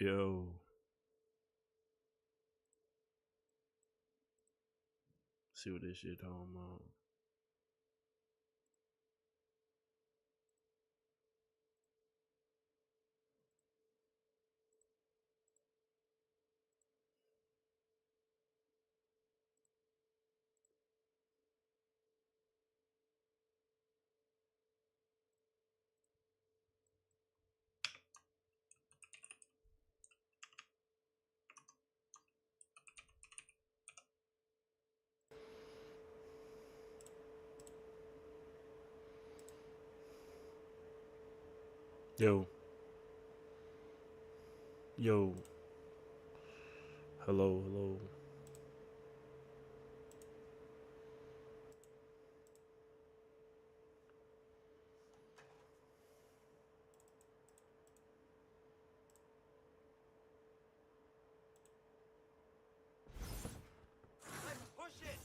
Yo, see what this shit talking about. Yo, yo, hello, hello. Let's push it!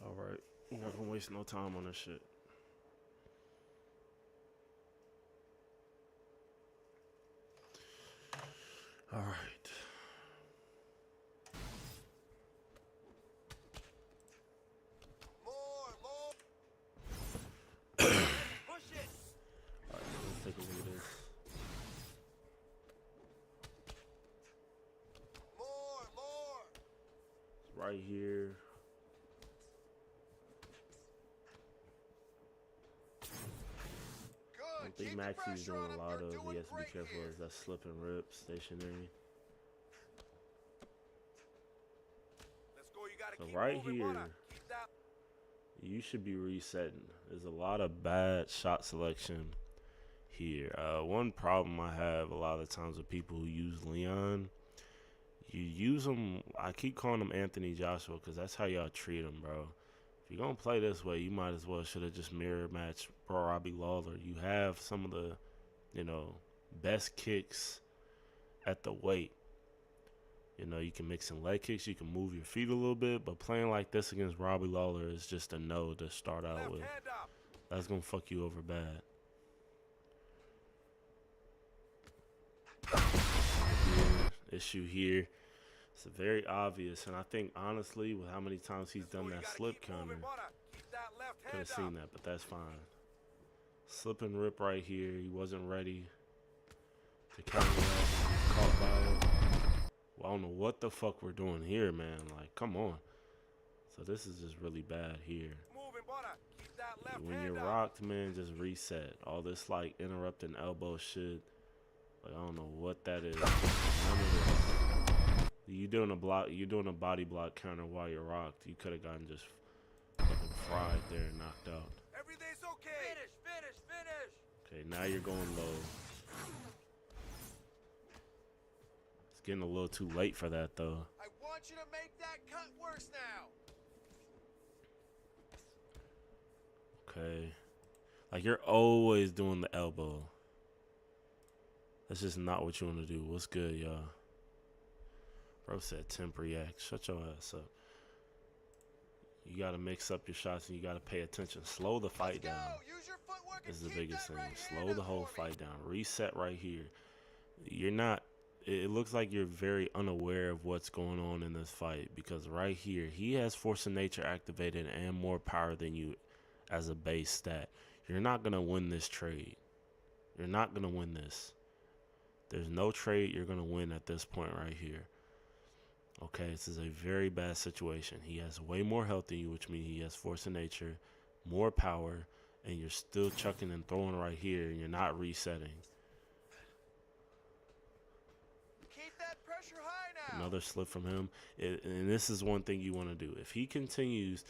All right, we're not gonna waste no time on this shit. All right. More! Push it! All right, let's take a look at this. More! It's right here. One Good. thing Keep the Maxi's pressure doing on a him. lot You're of, he doing has to be great careful, here. is that slip and rip stationary. Let's go. You gotta So keep right moving, here, brother. Keep that. you should be resetting. There's a lot of bad shot selection here. One problem I have a lot of times with people who use Leon, you use them. I keep calling him Anthony Joshua because that's how y'all treat him, bro. If you're gonna play this way, you might as well should have just mirror matched Bro Robbie Lawler. You have some of the, you know, best kicks at the weight. You know, you can mix in leg kicks, you can move your feet a little bit, but playing like this against Robbie Lawler is just a no to start out Left with. hand up. That's gonna fuck you over bad. Issue here. It's very obvious, and I think honestly, with how many times he's Let's go. done You that gotta slip keep moving, counter, brother. Keep that left could hand have seen up. that, but that's fine. Slip and rip right here. He wasn't ready to counter that. He's caught by it. Well, I don't know what the fuck we're doing here, man. Like, come on. So this is just really bad here. Moving, brother. Keep that left When hand you're up. rocked, man, just reset. All this like interrupting elbow shit. Like, I don't know what that is. None of this. You doing a block? You doing a body block counter while you're rocked? You could have gotten just fucking fried there and knocked out. Everything's okay. Finish. Okay, now you're going low. It's getting a little too late for that though. I want you to make that cut worse now. Okay, like you're always doing the elbow. That's just not what you want to do. What's good, y'all? Bro said temp react. Shut your ass up. You gotta mix up your shots and you gotta pay attention. Slow the fight down. Use your footwork This is and the keep biggest that thing. right Slow hand the up whole for me. fight down. Reset right here. You're not. It looks like you're very unaware of what's going on in this fight because right here he has force of nature activated and more power than you as a base stat. You're not gonna win this trade. You're not gonna win this. There's no trade you're gonna win at this point right here. Okay, this is a very bad situation. He has way more health than you, which means he has force of nature, more power, and you're still chucking and throwing right here, and you're not resetting. Keep that pressure high now. Another slip from him. And this is one thing you want to do. If he continues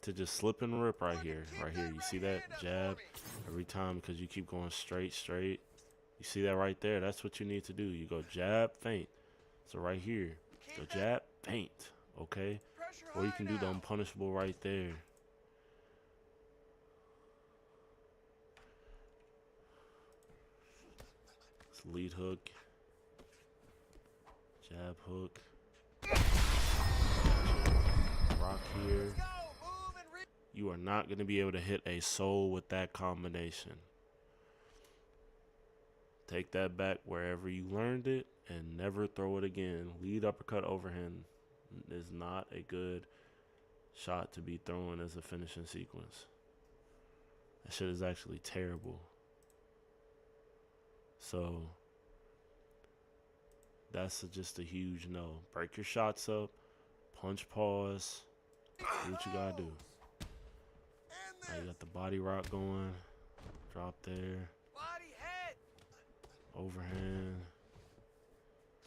to just slip and rip right here, you see that jab every time because you keep going straight. You see that right there? That's what you need to do. You go jab, feint. So right here, go jab, feint, okay? Or you can do the unpunishable right there. It's lead hook, jab hook, rock here. You are not going to be able to hit a soul with that combination. Take that back wherever you learned it and never throw it again. Lead uppercut overhand is not a good shot to be throwing as a finishing sequence. That shit is actually terrible. So that's just a huge no. Break your shots up, punch pause, do what you gotta do. Now you got the body rock going, drop there, Body head. overhand.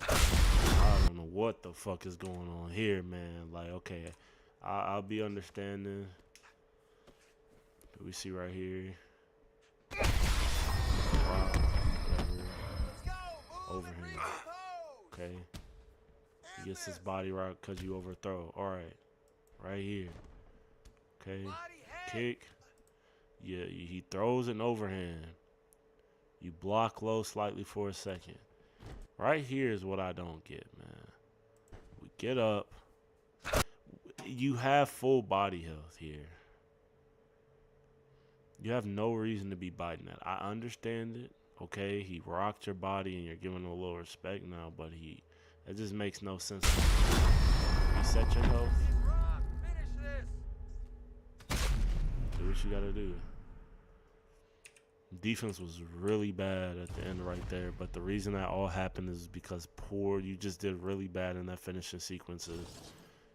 I don't know what the fuck is going on here, man. Like, okay, I'll be understanding. We see right here. Rock, whatever. Overhand. Okay. He gets his body rock because you overthrow. Alright. Right here. Okay. Kick. Yeah, he throws an overhand. You block low slightly for a second. Right here is what I don't get, man. We get up. You have full body health here. You have no reason to be biting that. I understand it. Okay, he rocked your body and you're giving him a little respect now, but that just makes no sense. Reset your health. Do what you gotta do. Defense was really bad at the end right there, but the reason that all happened is because you just did really bad in that finishing sequences.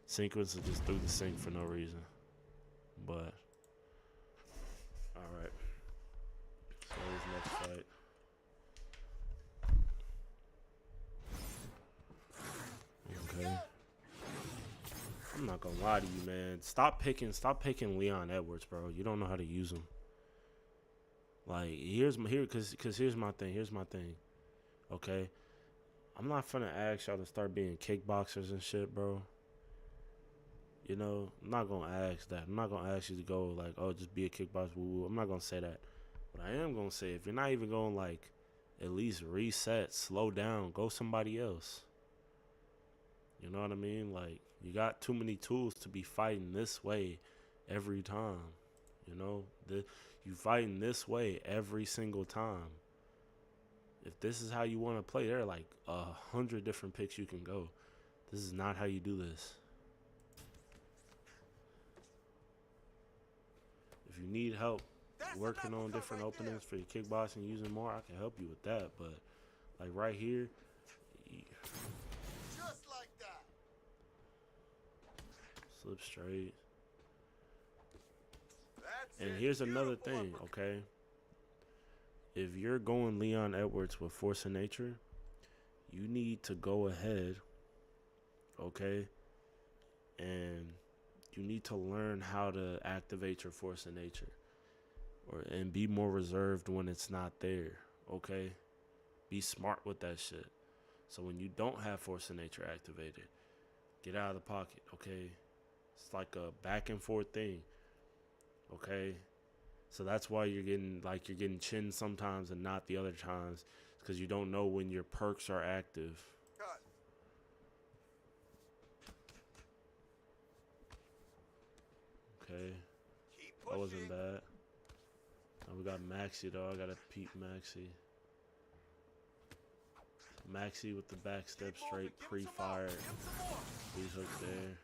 Sequences just threw the sink for no reason. But alright. So his next fight. Okay. I'm not gonna lie to you, man. Stop picking Leon Edwards, bro. You don't know how to use him. Like, here's my thing. Okay? I'm not finna ask y'all to start being kickboxers and shit, bro. You know, I'm not gonna ask that. I'm not gonna ask you to go like, oh, just be a kickboxer. Woo-woo. I'm not gonna say that. But I am gonna say, if you're not even gonna like at least reset, slow down, go somebody else. You know what I mean? Like, you got too many tools to be fighting this way every time. You know, you fighting this way every single time. If this is how you want to play, there are like 100 different picks you can go. This is not how you do this. If you need help working on different openings for your kickboxing, using more, I can help you with that. But like right here, Just like that. slip straight. That's And it. here's another Beautiful thing, uppercut. okay? If you're going Leon Edwards with Force of Nature, you need to go ahead, okay? And you need to learn how to activate your Force of Nature, and be more reserved when it's not there, okay? Be smart with that shit. So when you don't have Force of Nature activated, get out of the pocket, okay? It's like a back and forth thing, okay? So that's why you're getting chin sometimes and not the other times, because you don't know when your perks are active. Cut. Okay, Keep that wasn't pushing. bad. Now we got Maxi though. I gotta peep Maxi. Maxi with the back step Keep moving. straight, Give him some more. pre-fire. Give him some more. Lead hook there.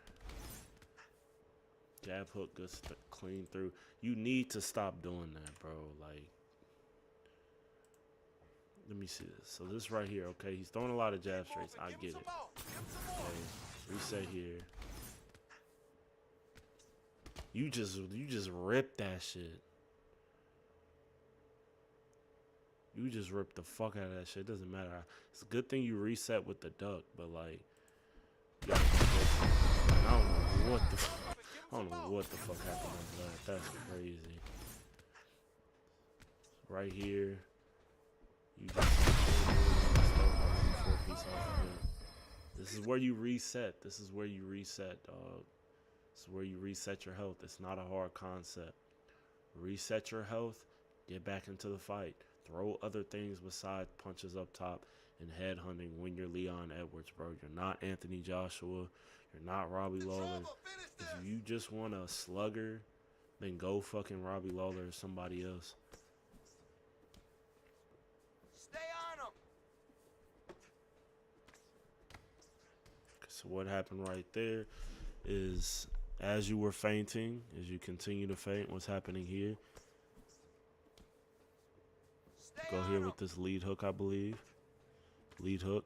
Jab hook, good clean through. You need to stop doing that, bro. Like, let me see this. So this right here, okay? He's throwing a lot of jab Keep straights. moving. I Give get him it. some more. Give him some more. Okay, reset here. You just rip that shit. You just ripped the fuck out of that shit. It doesn't matter. It's a good thing you reset with the duck, but like, yeah, I don't know what the, I don't know what the fuck happened after that. That's crazy. Right here, you just start running 4-piece off of it. This is where you reset. This is where you reset, dog. This is where you reset your health. It's not a hard concept. Reset your health. Get back into the fight. Throw other things besides punches up top and headhunting when you're Leon Edwards, bro. You're not Anthony Joshua. You're not Robbie Lawler. If you just want a slugger, then go fucking Robbie Lawler or somebody else. Stay on him. So what happened right there is, as you were fainting, as you continue to faint, what's happening here? Go here with this lead hook, I believe. Lead hook.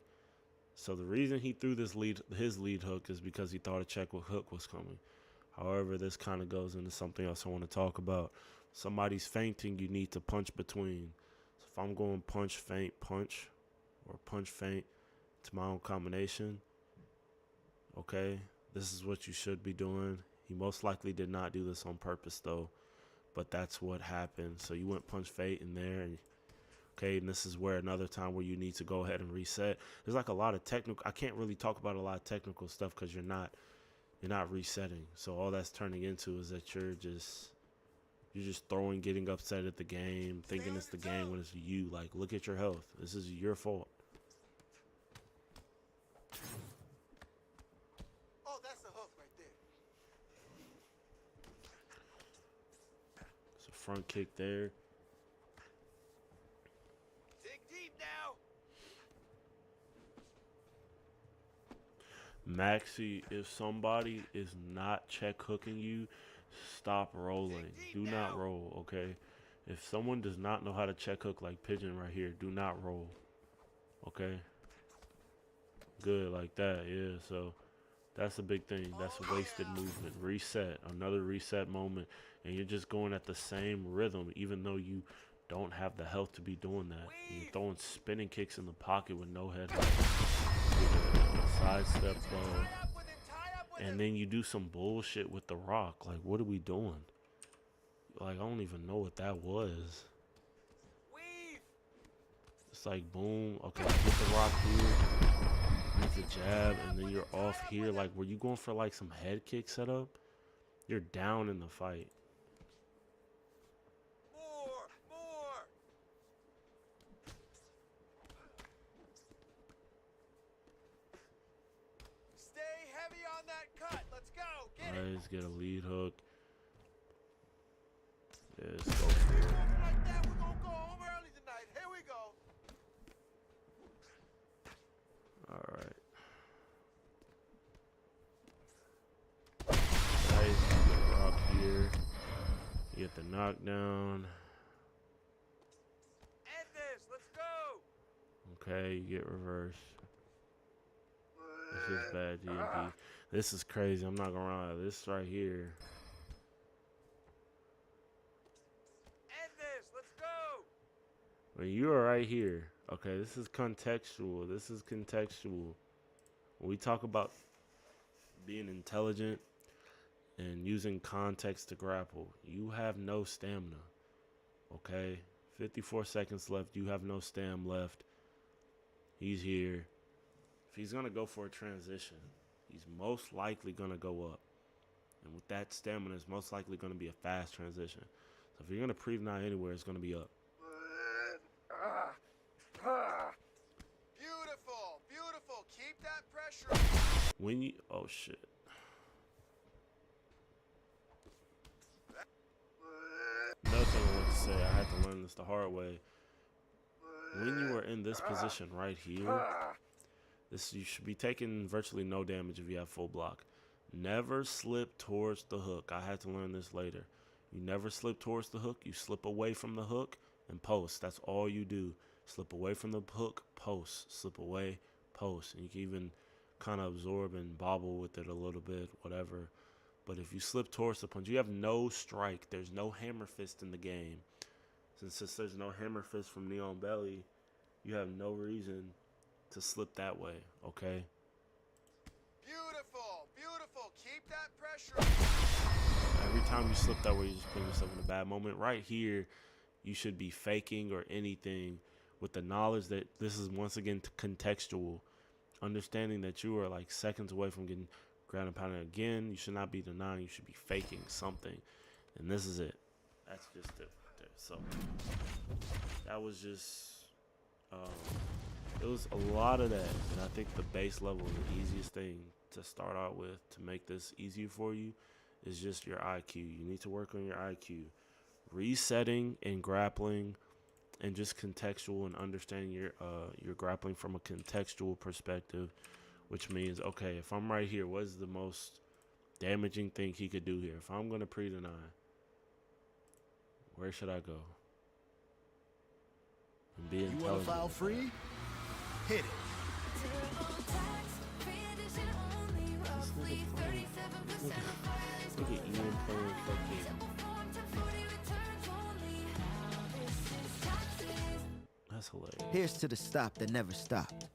So the reason he threw his lead hook is because he thought a check hook was coming. However, this kind of goes into something else I want to talk about. Somebody's fainting, you need to punch between. So if I'm going punch, feint, punch, or punch, feint to my own combination, okay, this is what you should be doing. He most likely did not do this on purpose, though, but that's what happened. So you went punch, feint in there, and okay, and this is where another time where you need to go ahead and reset. There's like a lot of technical. I can't really talk about a lot of technical stuff because you're not resetting. So all that's turning into is that you're just throwing, getting upset at the game, thinking it's the game when it's you. Like, look at your health. This is your fault. Oh, that's a hook right there. It's a front kick there. Dig deep now. Maxi, if somebody is not check hooking you, stop rolling. Do not roll, okay? If someone does not know how to check hook like Pigeon right here, do not roll, okay? Good, like that, yeah. So that's a big thing. That's a wasted movement. Reset, another reset moment, and you're just going at the same rhythm, even though you don't have the health to be doing that. You're throwing spinning kicks in the pocket with no head. Sidestep low. And then you do some bullshit with the rock. Like, what are we doing? Like, I don't even know what that was. It's like, boom. Okay, get the rock here. Use the jab, and then you're off here. Like, were you going for, like, some head kick setup? You're down in the fight. More. Stay heavy on that cut. Let's go. Get it. Let's get a lead hook. Yeah, let's go for it. Like that, we're gonna go home early tonight. Here we go. All right. Nice. You get a rock here. You get the knockdown. End this. Let's go. Okay, you get reversed. This is bad DMP. This is crazy. I'm not gonna lie. This right here. End this. Let's go. When you are right here, okay, this is contextual. This is contextual. When we talk about being intelligent and using context to grapple, you have no stamina. Okay? 54 seconds left. You have no stam left. He's here. If he's going to go for a transition, he's most likely going to go up. And with that stamina, it's most likely going to be a fast transition. So if you're going to pre-deny anywhere, it's going to be up. Beautiful. Keep that pressure. When you... Oh, shit. Another thing I want to say, I had to learn this the hard way. When you are in this position right here, you should be taking virtually no damage if you have full block. Never slip towards the hook. I had to learn this later. You never slip towards the hook. You slip away from the hook and post. That's all you do. Slip away from the hook, post. Slip away, post. And you can even kind of absorb and bobble with it a little bit, whatever. But if you slip towards the punch, you have no strike. There's no hammer fist in the game. Since there's no hammer fist from Neon Belly, you have no reason to slip that way, okay? Beautiful, beautiful. Keep that pressure. Every time you slip that way, you just put yourself in a bad moment. Right here, you should be faking or anything with the knowledge that this is once again contextual. Understanding that you are like seconds away from getting ground and pounded again. You should not be denying. You should be faking something. And this is it. That's just it right there. So that was just, it was a lot of that. And I think the base level, the easiest thing to start out with to make this easier for you is just your IQ. You need to work on your IQ. Resetting and grappling and just contextual and understanding your grappling from a contextual perspective, which means, okay, if I'm right here, what is the most damaging thing he could do here? If I'm going to pre-deny, where should I go? And be intelligent. You want to file free? Hit it. Look at Ian playing fucking. That's hilarious. Here's to the stop that never stopped,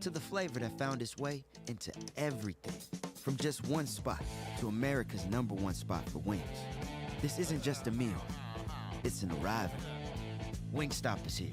to the flavor that found its way into everything, from just one spot to America's #1 spot for wings. This isn't just a meal, it's an arrival. Wingstop is here.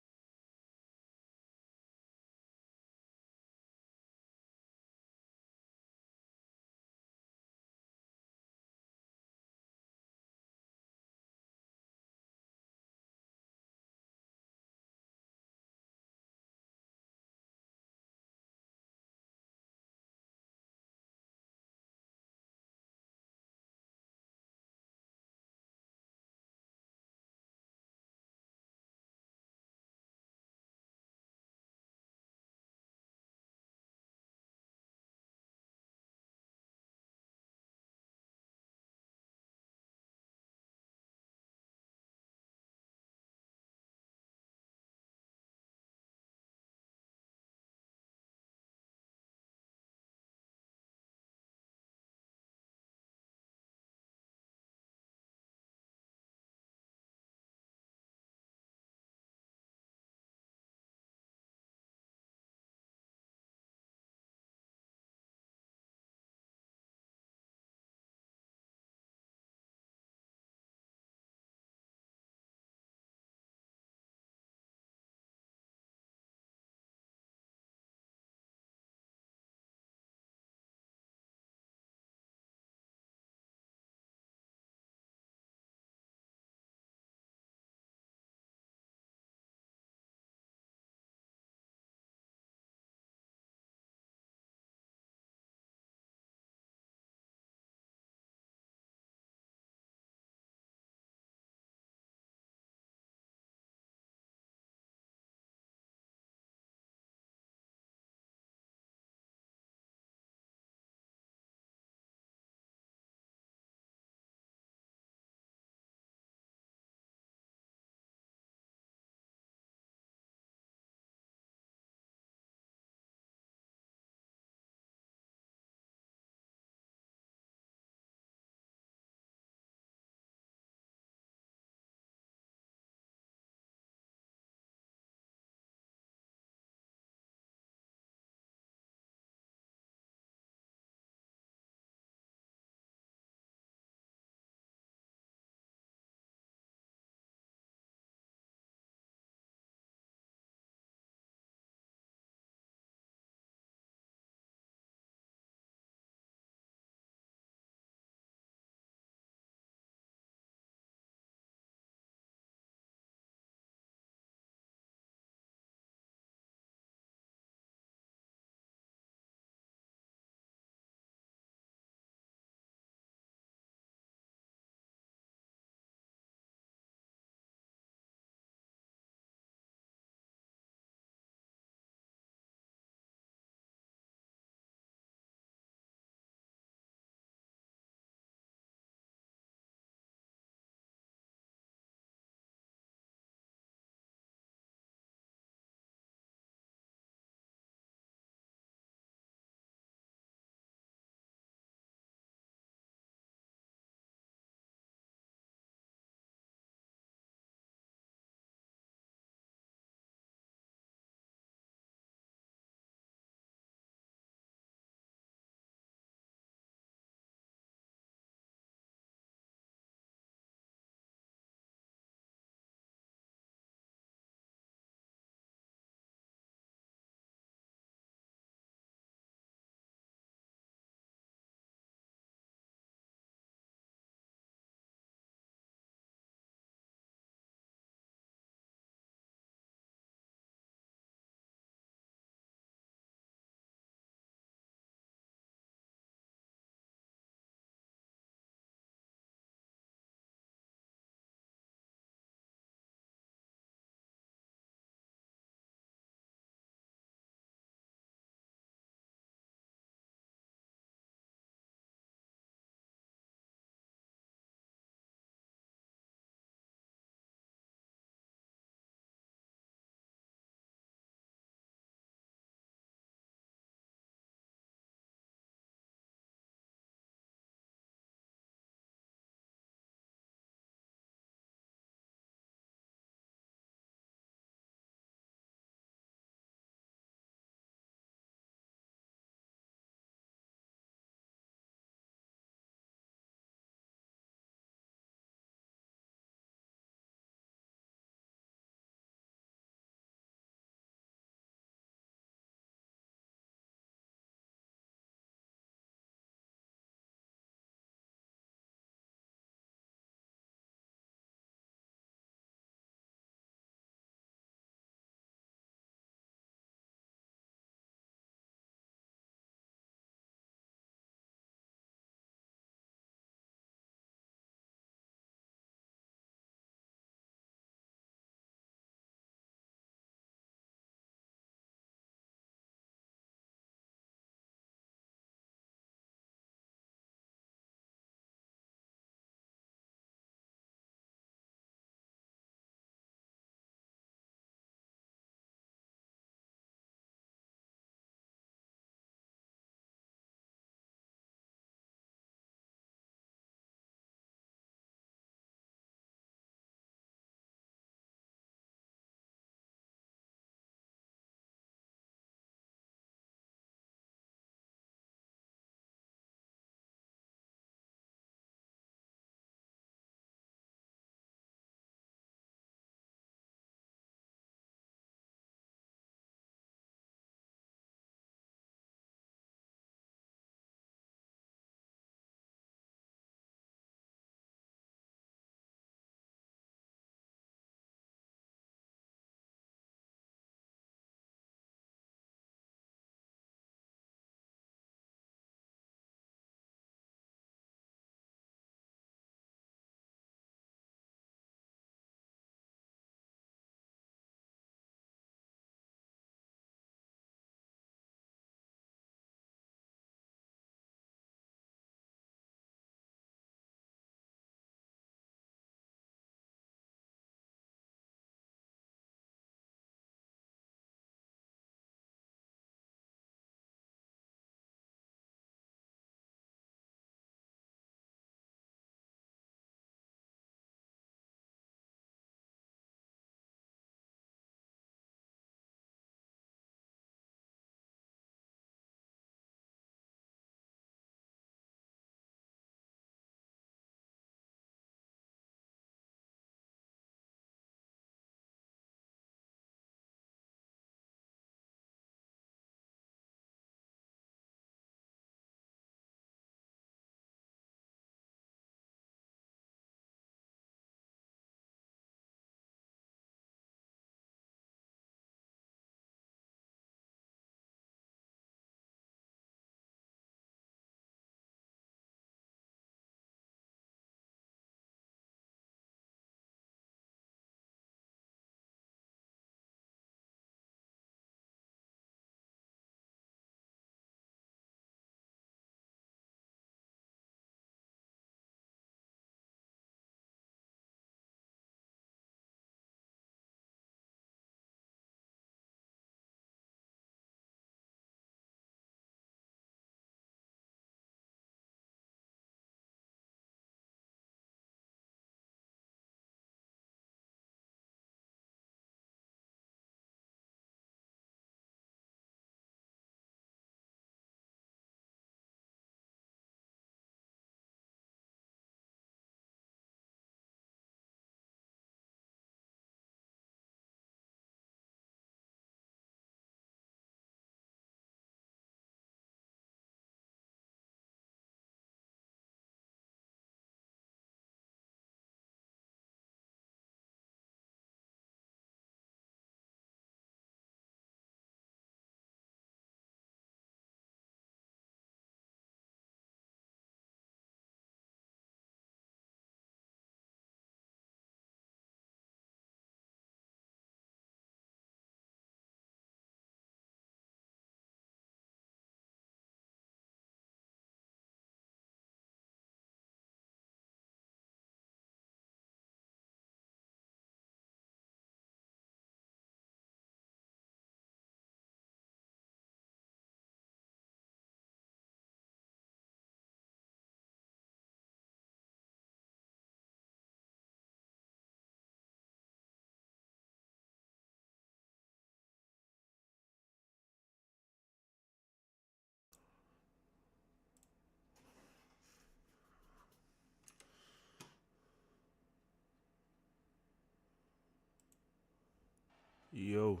Yo.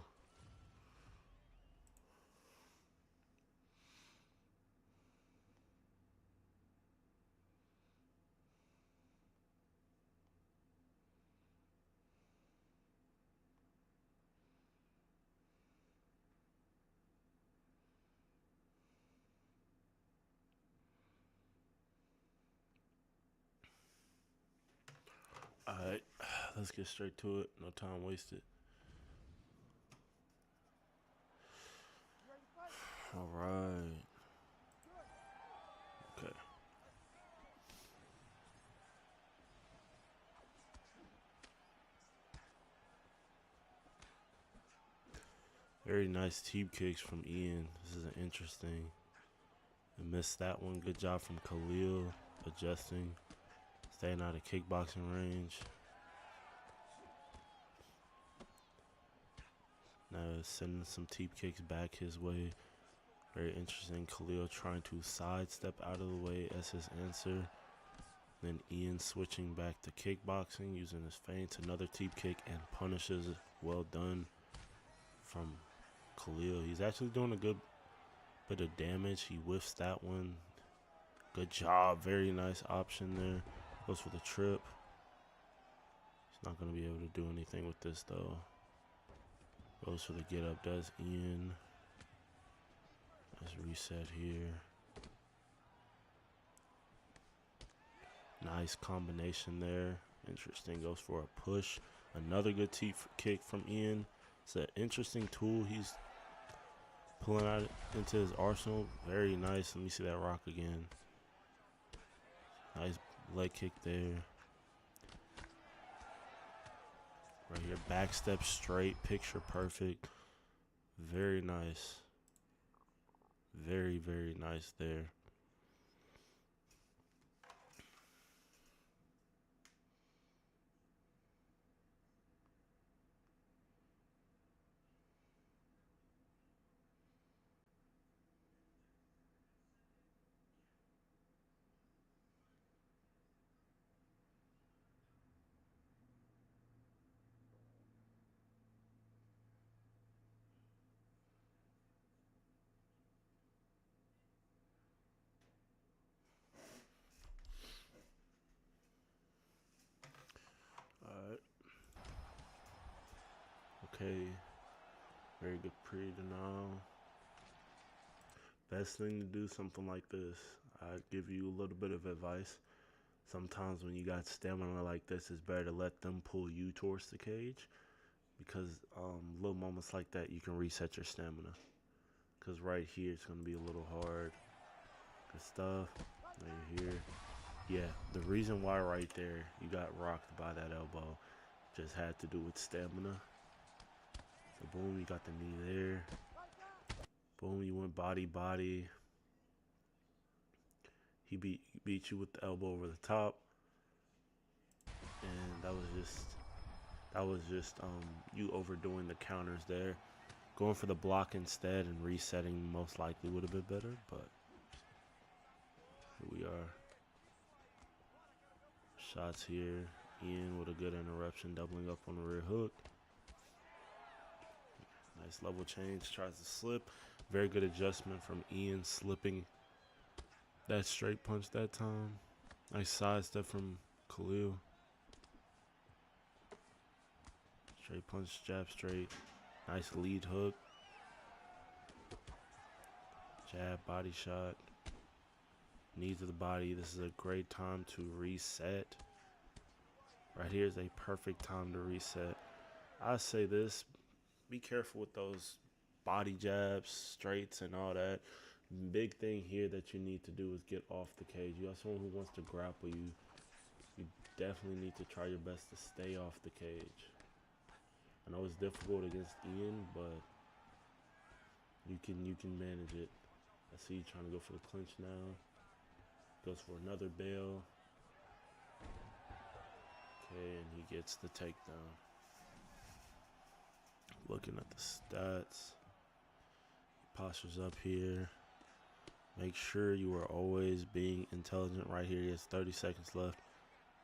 Alright, let's get straight to it. No time wasted. Alright. Okay. Very nice teep kicks from Ian. This is an interesting. I missed that one. Good job from Khalil. Adjusting. Staying out of kickboxing range. Now sending some teep kicks back his way. Very interesting. Khalil trying to sidestep out of the way as his answer. Then Ian switching back to kickboxing using his feints. Another teep kick and punishes. Well done from Khalil. He's actually doing a good bit of damage. He whiffs that one. Good job. Very nice option there. Goes for the trip. He's not going to be able to do anything with this though. Goes for the get up. Does Ian. Let's reset here. Nice combination there. Interesting. Goes for a push. Another good teep kick from Ian. It's an interesting tool he's pulling out into his arsenal. Very nice. Let me see that rock again. Nice leg kick there. Right here. Back step straight. Picture perfect. Very nice. Very, very nice there. Alright. Okay. Very good pre-denial. Best thing to do something like this, I give you a little bit of advice. Sometimes when you got stamina like this, it's better to let them pull you towards the cage, because little moments like that, you can reset your stamina. Because right here, it's going to be a little hard. Good stuff. Right here. Yeah, the reason why right there you got rocked by that elbow just had to do with stamina. So boom, you got the knee there. Boom, you went body. He beat you with the elbow over the top, and that was just you overdoing the counters there. Going for the block instead and resetting most likely would have been better, but here we are. Shots here. Ian with a good interruption, doubling up on the rear hook. Nice level change, tries to slip. Very good adjustment from Ian, slipping that straight punch that time. Nice side step from Khalil. Straight punch, jab straight. Nice lead hook. Jab, body shot. Knee to the body. This is a great time to reset. Right here is a perfect time to reset. I say this, be careful with those body jabs, straights, and all that. Big thing here that you need to do is get off the cage. You have someone who wants to grapple you. You definitely need to try your best to stay off the cage. I know it's difficult against Ian, but you can manage it. I see you trying to go for the clinch now. Goes for another bail. Okay, and he gets the takedown. Looking at the stats. Postures up here. Make sure you are always being intelligent right here. He has 30 seconds left.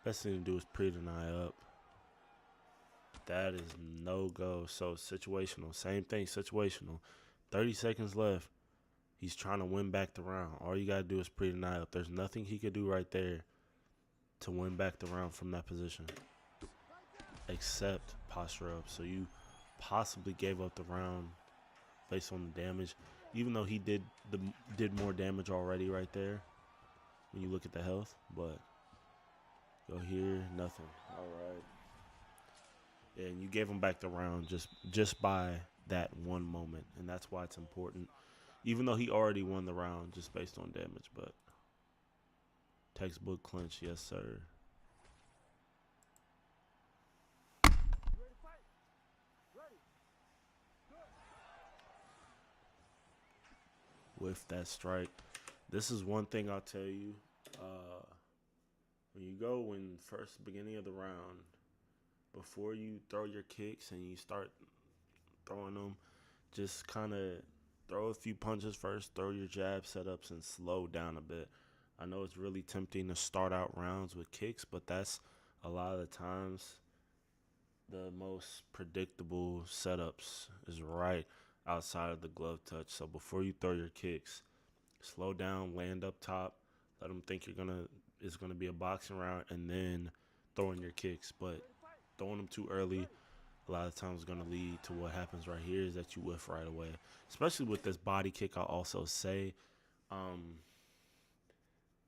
Best thing to do is pre-deny up. That is no go. So situational. Same thing, situational. 30 seconds left. He's trying to win back the round. All you got to do is pre-deny up. There's nothing he could do right there to win back the round from that position except posture up. So you possibly gave up the round based on the damage, even though he did more damage already right there when you look at the health. But go here, nothing. All right. And you gave him back the round just by that one moment, and that's why it's important. Even though he already won the round just based on damage, but textbook clinch, yes sir. With that strike, this is one thing I'll tell you. When you go in first beginning of the round, before you throw your kicks and you start throwing them, just kind of throw a few punches first, throw your jab setups, and slow down a bit. I know it's really tempting to start out rounds with kicks, but that's a lot of the times the most predictable setups is right outside of the glove touch. So before you throw your kicks, slow down, land up top, let them think it's gonna be a boxing round, and then throwing your kicks. But throwing them too early a lot of times is going to lead to what happens right here is that you whiff right away. Especially with this body kick, I'll also say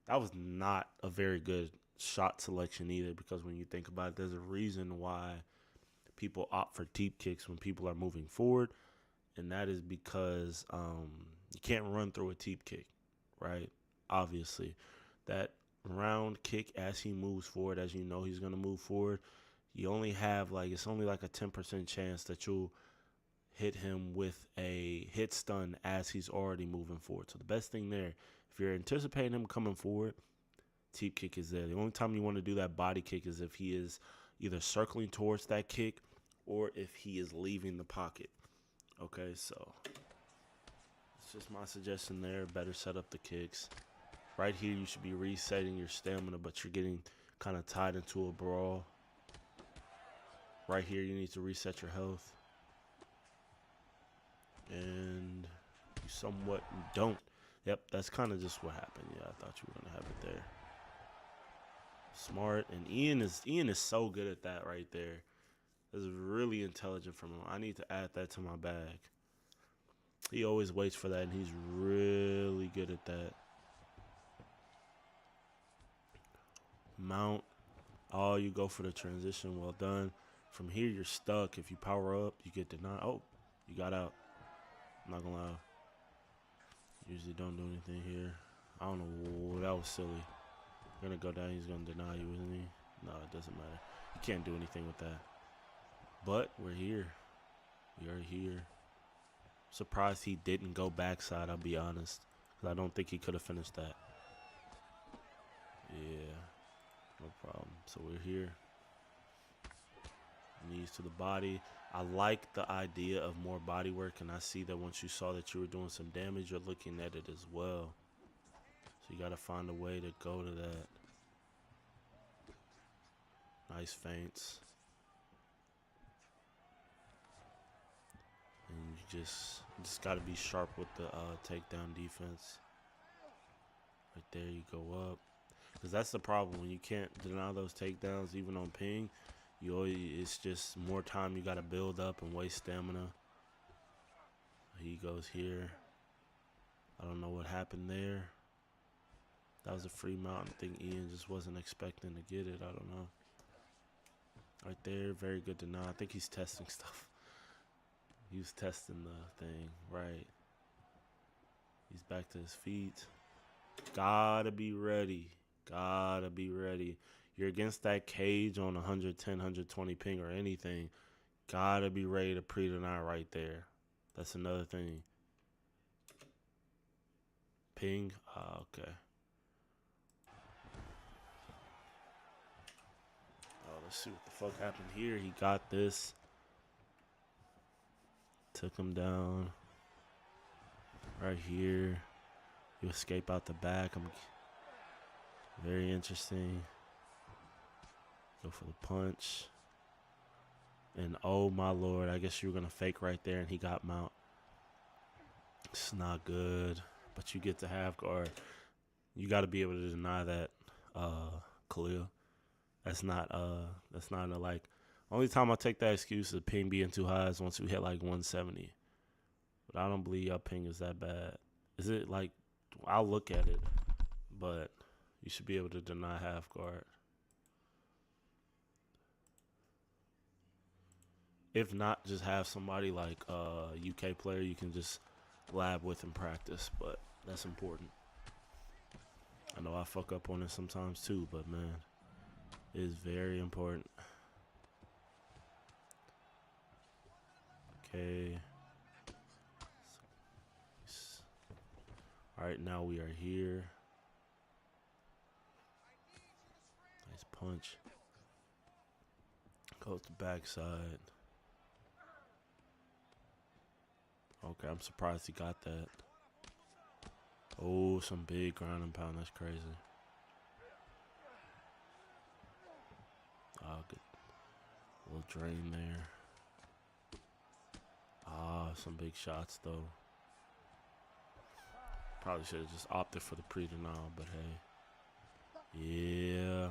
that was not a very good shot selection either, because when you think about it, there's a reason why people opt for deep kicks when people are moving forward, and that is because you can't run through a deep kick, right? Obviously, that round kick as he moves forward, as you know he's going to move forward, you only have it's only like a 10% chance that you'll hit him with a hit stun as he's already moving forward. So the best thing there, if you're anticipating him coming forward, deep kick is there. The only time you want to do that body kick is if he is either circling towards that kick or if he is leaving the pocket. Okay, so it's just my suggestion there. Better set up the kicks. Right here, you should be resetting your stamina, but you're getting kind of tied into a brawl. Right here, you need to reset your health. And you somewhat don't. Yep, that's kind of just what happened. Yeah, I thought you were going to have it there. Smart. And Ian is so good at that right there. That's really intelligent from him. I need to add that to my bag. He always waits for that, and he's really good at that. Mount. Oh, you go for the transition. Well done. From here, you're stuck. If you power up, you get denied. Oh, you got out. I'm not going to lie. Usually don't do anything here. I don't know. That was silly. You're going to go down. He's going to deny you, isn't he? No, it doesn't matter. You can't do anything with that. But we're here. We are here. Surprised he didn't go backside, I'll be honest. Because I don't think he could have finished that. Yeah. No problem. So we're here. Knees to the body. I like the idea of more body work, and I see that once you saw that you were doing some damage, you're looking at it as well. So you got to find a way to go to that. Nice feints. And you just got to be sharp with the takedown defense. Right there, you go up. Because that's the problem. When you can't deny those takedowns, even on ping, it's just more time you got to build up and waste stamina. He goes here. I don't know what happened there. That was a free mount. I think Ian just wasn't expecting to get it. I don't know. Right there, very good deny. I think he's testing stuff. He was testing the thing, right. He's back to his feet. Gotta be ready. Gotta be ready. You're against that cage on 110, 120 ping or anything. Gotta be ready to pre-deny right there. That's another thing. Ping. Okay. Oh, let's see what the fuck happened here. He got this. Took him down. Right here. You escape out the back. Very interesting. Go for the punch. And oh my lord, I guess you were going to fake right there and he got mount. It's not good. But you get to half guard. You got to be able to deny that, Khalil. That's not like, only time I take that excuse is ping being too high is once we hit like 170. But I don't believe your ping is that bad. Is it like, I'll look at it, but you should be able to deny half guard. If not, just have somebody like a UK player you can just lab with and practice, but that's important. I know I fuck up on it sometimes too, but man, it is very important. Okay. All right, now we are here. Nice punch. Goes to backside. Okay, I'm surprised he got that. Oh, some big ground and pound. That's crazy. Ah, good. Little drain there. Ah, some big shots though. Probably should have just opted for the pre-denial, but hey. Yeah.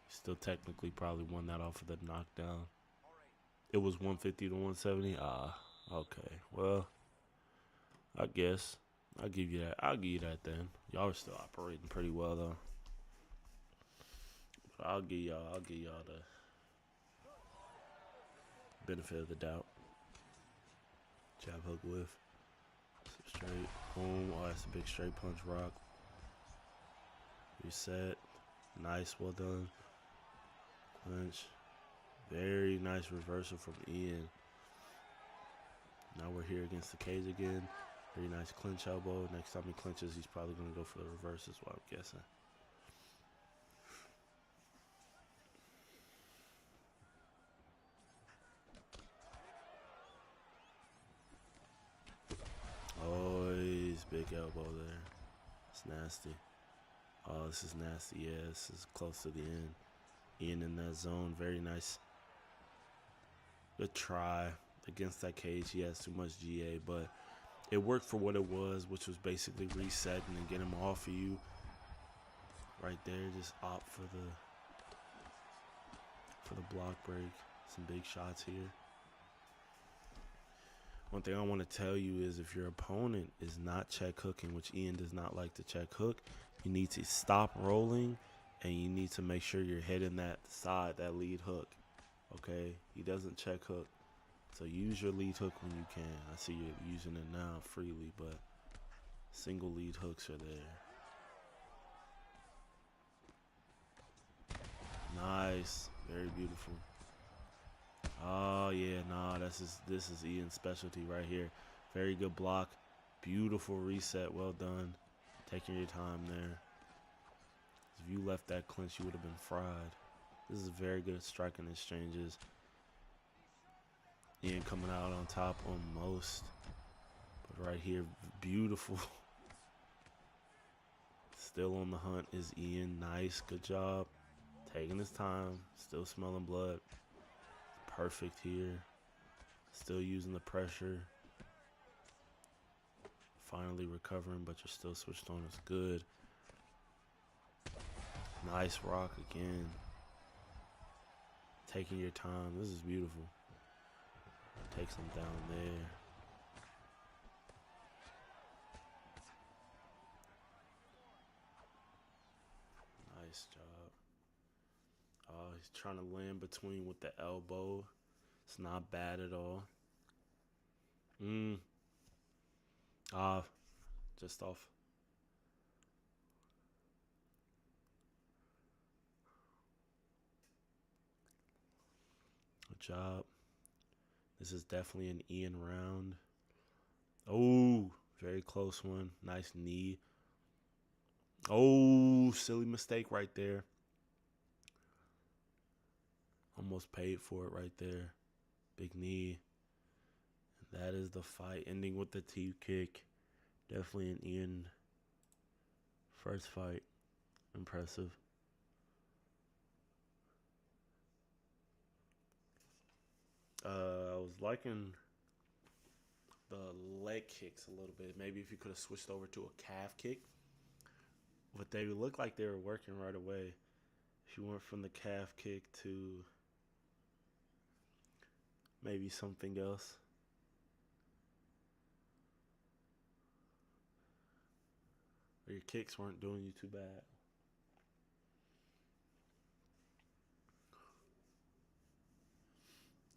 Still technically probably won that off of the knockdown. It was 150 to 170. Ah, okay. Well, I guess I'll give you that. I'll give you that then. Y'all are still operating pretty well though. But I'll give y'all the benefit of the doubt. Jab hook whiff. Straight. Boom. Oh, that's a big straight punch rock. Reset. Nice. Well done. Clinch. Very nice reversal from Ian. Now we're here against the cage again. Very nice clinch elbow. Next time he clinches, he's probably going to go for the reverse, is what I'm guessing. Oh, he's big elbow there. It's nasty. Oh, this is nasty. Yeah, this is close to the end. Ian in that zone. Very nice. Good try against that cage. He has too much GA, but it worked for what it was, which was basically resetting and get him off of you. Right there, just opt for the block break. Some big shots here. One thing I want to tell you is if your opponent is not check hooking, which Ian does not like to check hook, you need to stop rolling and you need to make sure you're hitting that side, that lead hook. Okay? He doesn't check hook. So use your lead hook when you can. I see you're using it now freely, but single lead hooks are there. Nice. Very beautiful. Oh yeah, nah, this is Ian's specialty right here. Very good block. Beautiful reset. Well done. Taking your time there. If you left that clinch, you would have been fried. This is very good at striking exchanges. Ian coming out on top almost. But right here, beautiful. Still on the hunt is Ian. Nice. Good job. Taking his time. Still smelling blood. Perfect here. Still using the pressure. Finally recovering, but you're still switched on. It's good. Nice rock again. Taking your time. This is beautiful. Takes him down there. Nice job. He's trying to land between with the elbow. It's not bad at all. Just off. Good job. This is definitely an Ian round. Oh, very close one. Nice knee. Oh, silly mistake right there. Almost paid for it right there. Big knee. And that is the fight. Ending with the T-kick. Definitely an Ian first fight. Impressive. was liking the leg kicks a little bit. Maybe if you could have switched over to a calf kick. But they looked like they were working right away. If you went from the calf kick to maybe something else. Or your kicks weren't doing you too bad.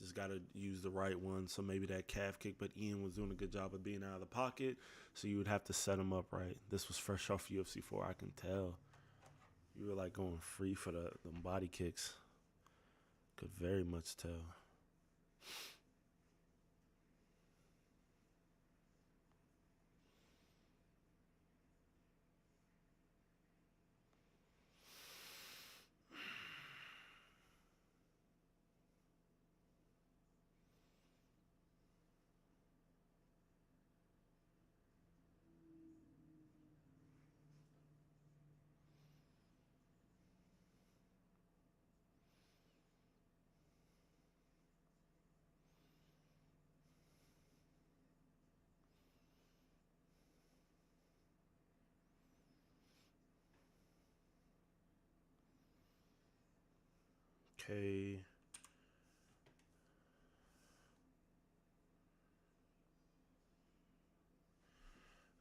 Just got to use the right one. So maybe that calf kick, but Ian was doing a good job of being out of the pocket. So you would have to set him up right. This was fresh off UFC 4, I can tell. You were like going free for the body kicks. Could very much tell. Okay.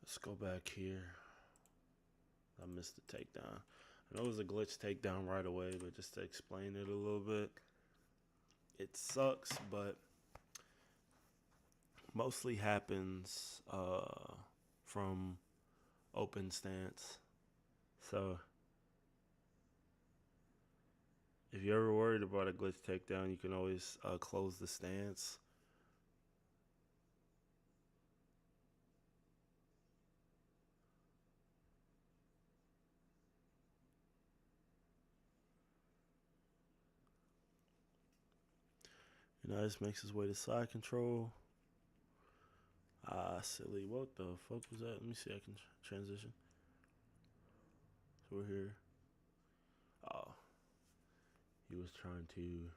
Let's go back here. I missed the takedown. I know it was a glitch takedown right away, but just to explain it a little bit, it sucks, but mostly happens from open stance. So if you're ever worried about a glitch takedown, you can always close the stance. You know, this makes his way to side control. Silly. What the fuck was that? Let me see. I can transition. So we're here. Oh. He was trying to.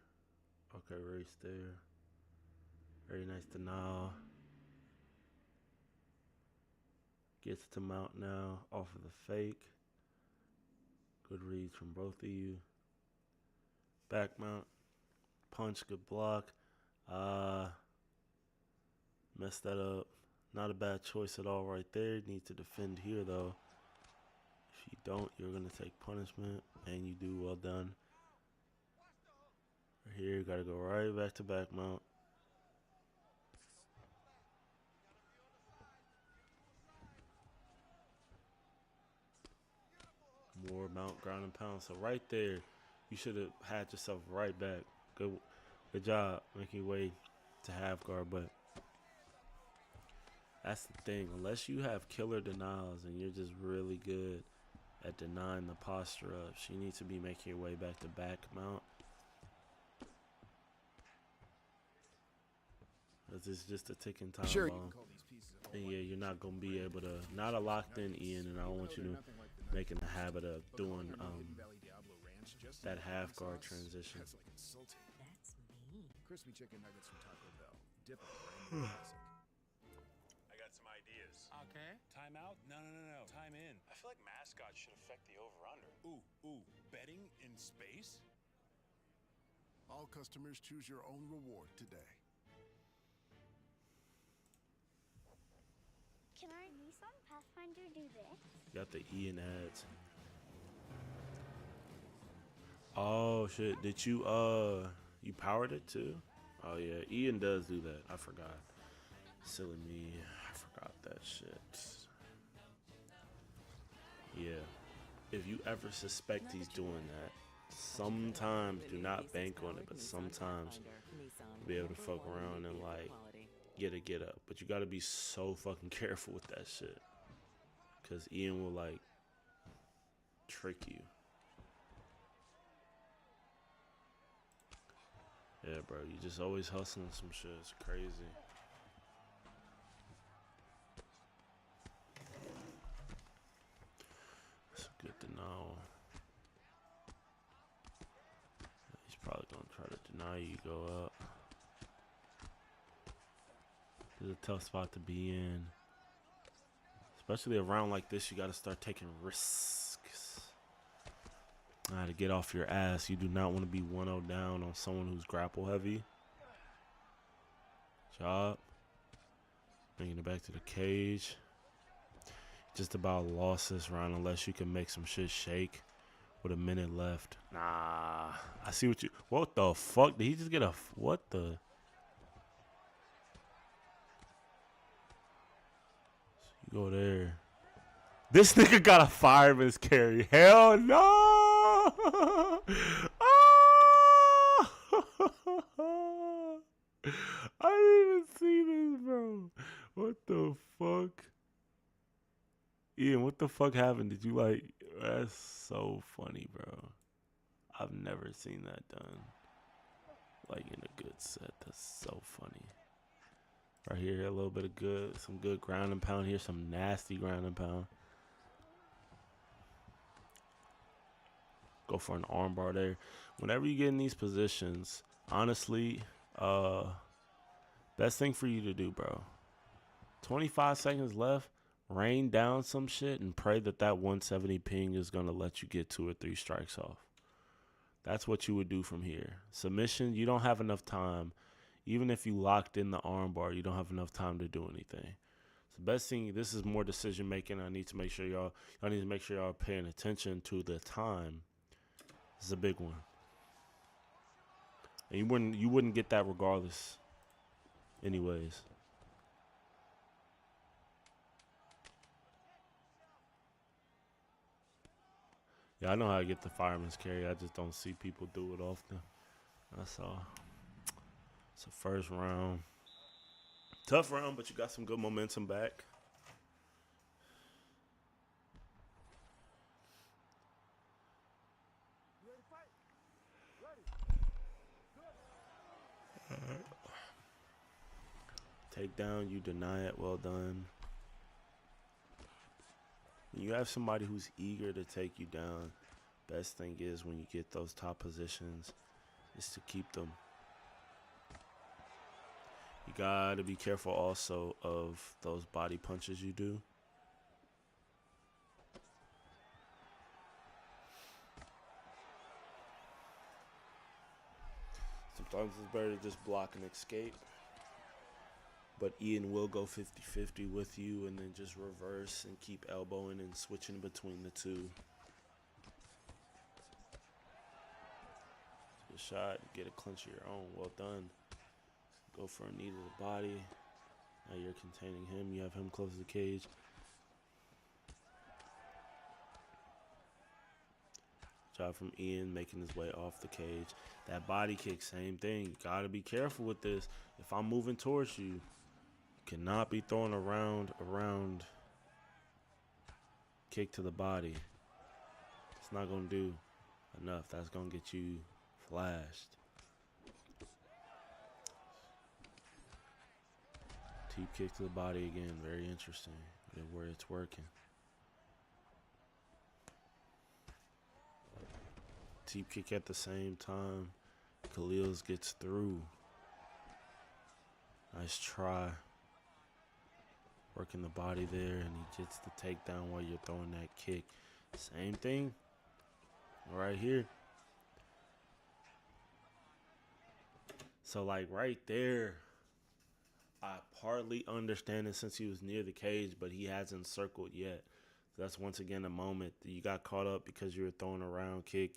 Okay, race there. Very nice denial. Gets to mount now off of the fake. Good reads from both of you. Back mount. Punch, good block. Messed that up. Not a bad choice at all right there. Need to defend here though. If you don't, you're going to take punishment. And you do, well done. Right here, you got to go right back to back mount. More mount, ground and pound. So right there, you should have had yourself right back. Good job making your way to half guard, but that's the thing. Unless you have killer denials and you're just really good at denying the posture ups, you need to be making your way back to back mount. This is just a ticking time bomb. And yeah, you're not going to be able to, not a locked in Ian, and I don't want you to making the habit of doing that half guard transition. That's me. Crispy chicken nuggets from Taco Bell. Dip it. I got some ideas. Okay. Time out? No. Time in. I feel like mascots should affect the over-under. Ooh. Betting in space? All customers choose your own reward today. Can our Nissan Pathfinder do this? Got the Ian ads. Oh shit! Did you you powered it too? Oh yeah, Ian does do that. I forgot. Silly me. I forgot that shit. Yeah. If you ever suspect he's doing that, sometimes do not bank on it, but sometimes you'll be able to fuck around and like get up. But you gotta be so fucking careful with that shit, cause Ian will like trick you. Yeah, bro, you just always hustling some shit. It's crazy. It's good to know. He's probably gonna try to deny you go up. This is a tough spot to be in. Especially a round like this, you got to start taking risks. To get off your ass. You do not want to be 1-0 down on someone who's grapple heavy. Job. Bringing it back to the cage. Just about lost this round unless you can make some shit shake with a minute left. Nah. I see what you... What the fuck? Did he just get a... What the... You go there. This nigga got a fireman's carry. Hell no! Ah! I didn't even see this, bro. What the fuck? Ian, what the fuck happened? Did you like... That's so funny, bro. I've never seen that done. Like in a good set. That's so funny. Right here, a little bit of good, some good ground and pound here, some nasty ground and pound. Go for an arm bar there. Whenever you get in these positions, honestly, best thing for you to do, bro. 25 seconds left. Rain down some shit and pray that that 170 ping is going to let you get 2 or 3 strikes off. That's what you would do from here. Submission, you don't have enough time. Even if you locked in the arm bar, you don't have enough time to do anything. So best thing, this is more decision making. I need to make sure y'all need to make sure y'all are paying attention to the time. This is a big one. And you wouldn't get that regardless. Anyways. Yeah, I know how to get the fireman's carry. I just don't see people do it often. That's all. It's the first round. Tough round, but you got some good momentum back. Takedown, you deny it. Well done. When you have somebody who's eager to take you down, best thing is when you get those top positions is to keep them. You gotta be careful also of those body punches you do. Sometimes it's better to just block and escape. But Ian will go 50-50 with you and then just reverse and keep elbowing and switching between the two. Good shot. Get a clinch of your own. Well done. Go for a knee to the body. Now you're containing him. You have him close to the cage. Job from Ian making his way off the cage. That body kick, same thing. You gotta be careful with this. If I'm moving towards you, cannot be throwing around kick to the body. It's not gonna do enough. That's gonna get you flashed. Teep kick to the body again. Very interesting. Where it's working. Teep kick at the same time. Khalil's gets through. Nice try. Working the body there, and he gets the takedown while you're throwing that kick. Same thing. Right here. So, like, right there, I partly understand it since he was near the cage, but he hasn't circled yet. So that's once again a moment that you got caught up because you were throwing a round kick.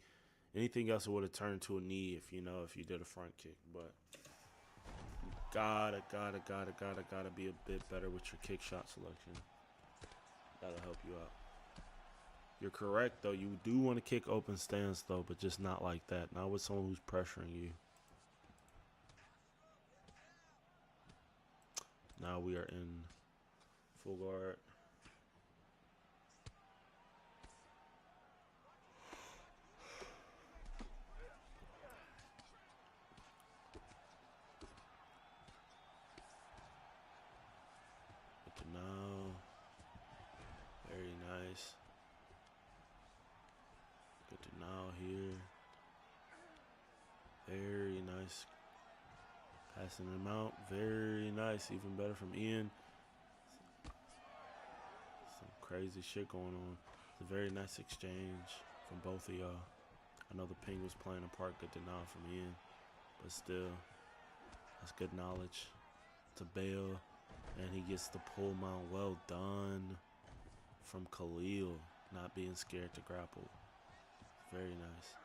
Anything else would have turned to a knee if you did a front kick. But you gotta be a bit better with your kick shot selection. That'll help you out. You're correct, though. You do want to kick open stance, though, but just not like that. Not with someone who's pressuring you. Now we are in full guard. Good to know. Very nice. Good to know here. Very nice. Passing him out. Very nice. Even better from Ian. Some crazy shit going on. It's a very nice exchange from both of y'all. I know the ping was playing a part. Good denial from Ian. But still, that's good knowledge to bail. And he gets the pull mount. Well done from Khalil. Not being scared to grapple. Very nice.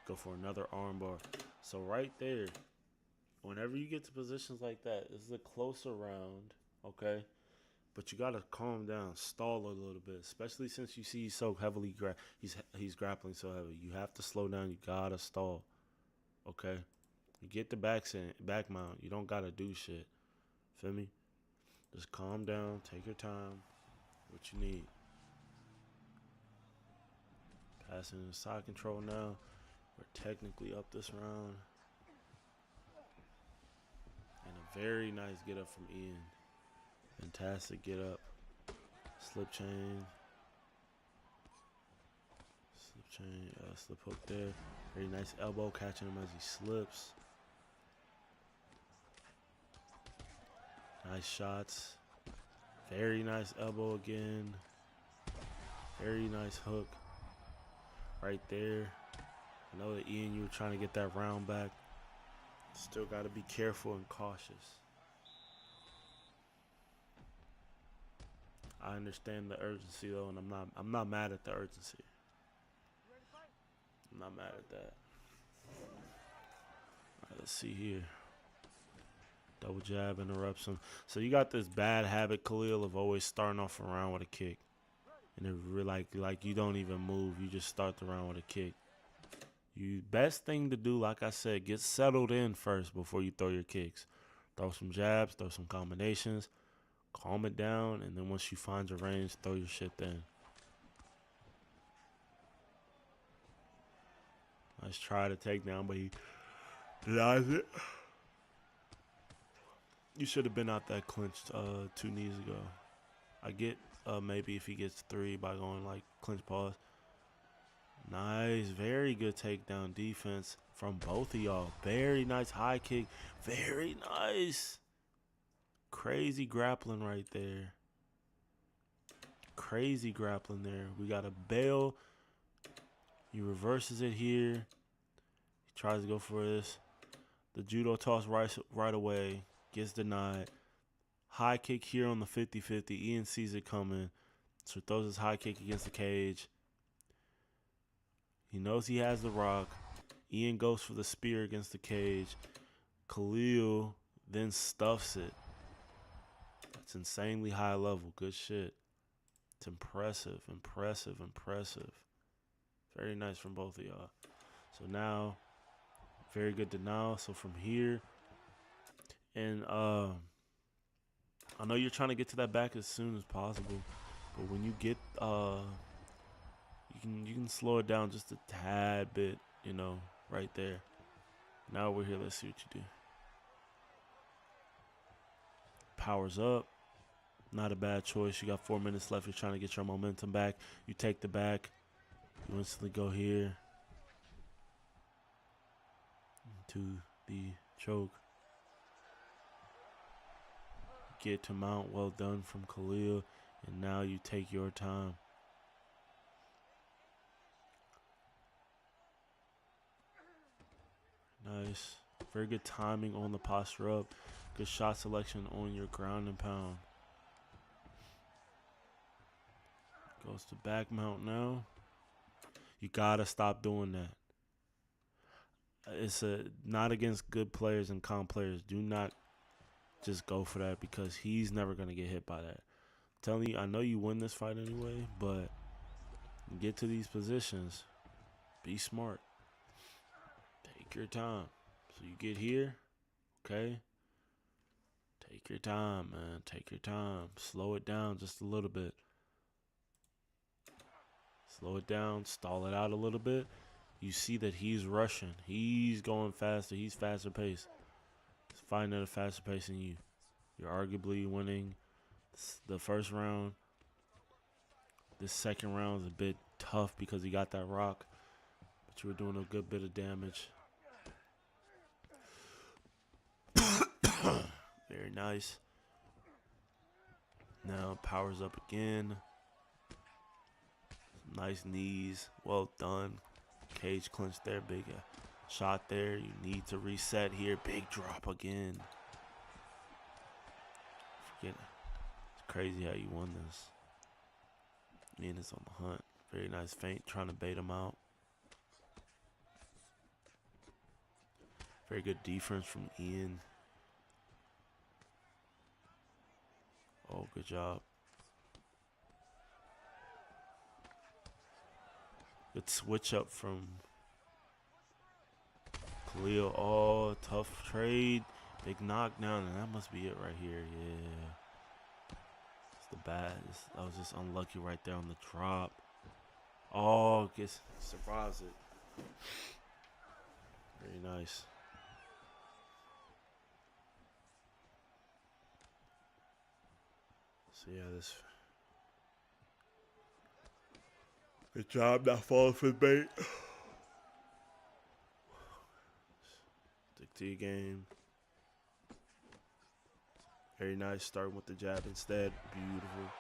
Go for another armbar. So right there, whenever you get to positions like that, this is a closer round, okay? But you gotta calm down, stall a little bit, especially since you see he's so heavily he's grappling so heavy. You have to slow down. You gotta stall, okay? You get the back mount. You don't gotta do shit. Feel me? Just calm down. Take your time. What you need. Passing the side control now. We're technically up this round. And a very nice get up from Ian. Fantastic get up. Slip chain. Slip hook there. Very nice elbow catching him as he slips. Nice shots. Very nice elbow again. Very nice hook. Right there. I know that Ian, you were trying to get that round back. Still got to be careful and cautious. I understand the urgency though, and I'm not mad at the urgency. I'm not mad at that. All right, let's see here. Double jab interrupts him. So you got this bad habit, Khalil, of always starting off a round with a kick. And it like you don't even move. You just start the round with a kick. Best thing to do, like I said, get settled in first before you throw your kicks. Throw some jabs, throw some combinations, calm it down, and then once you find your range, throw your shit then. Nice try to take down, but he denies it. You should have been out that clinch 2 knees ago. I get maybe if he gets 3 by going like clinch pause. Nice, very good takedown defense from both of y'all. Very nice high kick. Very nice. Crazy grappling right there. Crazy grappling there. We got a bail. He reverses it here. He tries to go for this. The judo toss right away. Gets denied. High kick here on the 50-50. Ian sees it coming. So throws his high kick against the cage. He knows he has the rock. Ian goes for the spear against the cage. Khalil then stuffs it. That's insanely high level. Good shit. It's impressive, impressive, impressive. Very nice from both of y'all. So now, very good denial. So from here, and I know you're trying to get to that back as soon as possible, but when you get you can slow it down just a tad bit, you know, right there. Now we're here. Let's see what you do. Powers up. Not a bad choice. You got 4 minutes left. You're trying to get your momentum back. You take the back. You instantly go here into the choke. Get to mount. Well done from Khalil. And now you take your time. Nice. Very good timing on the posture up. Good shot selection on your ground and pound. Goes to back mount now. You gotta stop doing that. It's not against good players and calm players. Do not just go for that because he's never gonna get hit by that. I'm telling you, I know you win this fight anyway, but get to these positions. Be smart. Take your time. So you get here, okay? Take your time, man. Take your time. Slow it down just a little bit. Slow it down. Stall it out a little bit. You see that he's rushing. He's going faster. He's faster paced. He's fighting at a faster pace than you. You're arguably winning the first round. This second round is a bit tough because he got that rock. But you were doing a good bit of damage. Very nice. Now powers up again. Nice knees. Well done. Cage clinch there. Big shot there. You need to reset here. Big drop again. Forget it. It's crazy how you won this. Ian is on the hunt. Very nice feint. Trying to bait him out. Very good defense from Ian. Oh, good job. Good switch up from Khalil. Oh, tough trade. Big knockdown, and that must be it right here. Yeah. It's the bad. I was just unlucky right there on the drop. Oh, survives it. Very nice. So yeah, this. Good job not falling for the bait. Stick to your game. Very nice. Starting with the jab instead. Beautiful.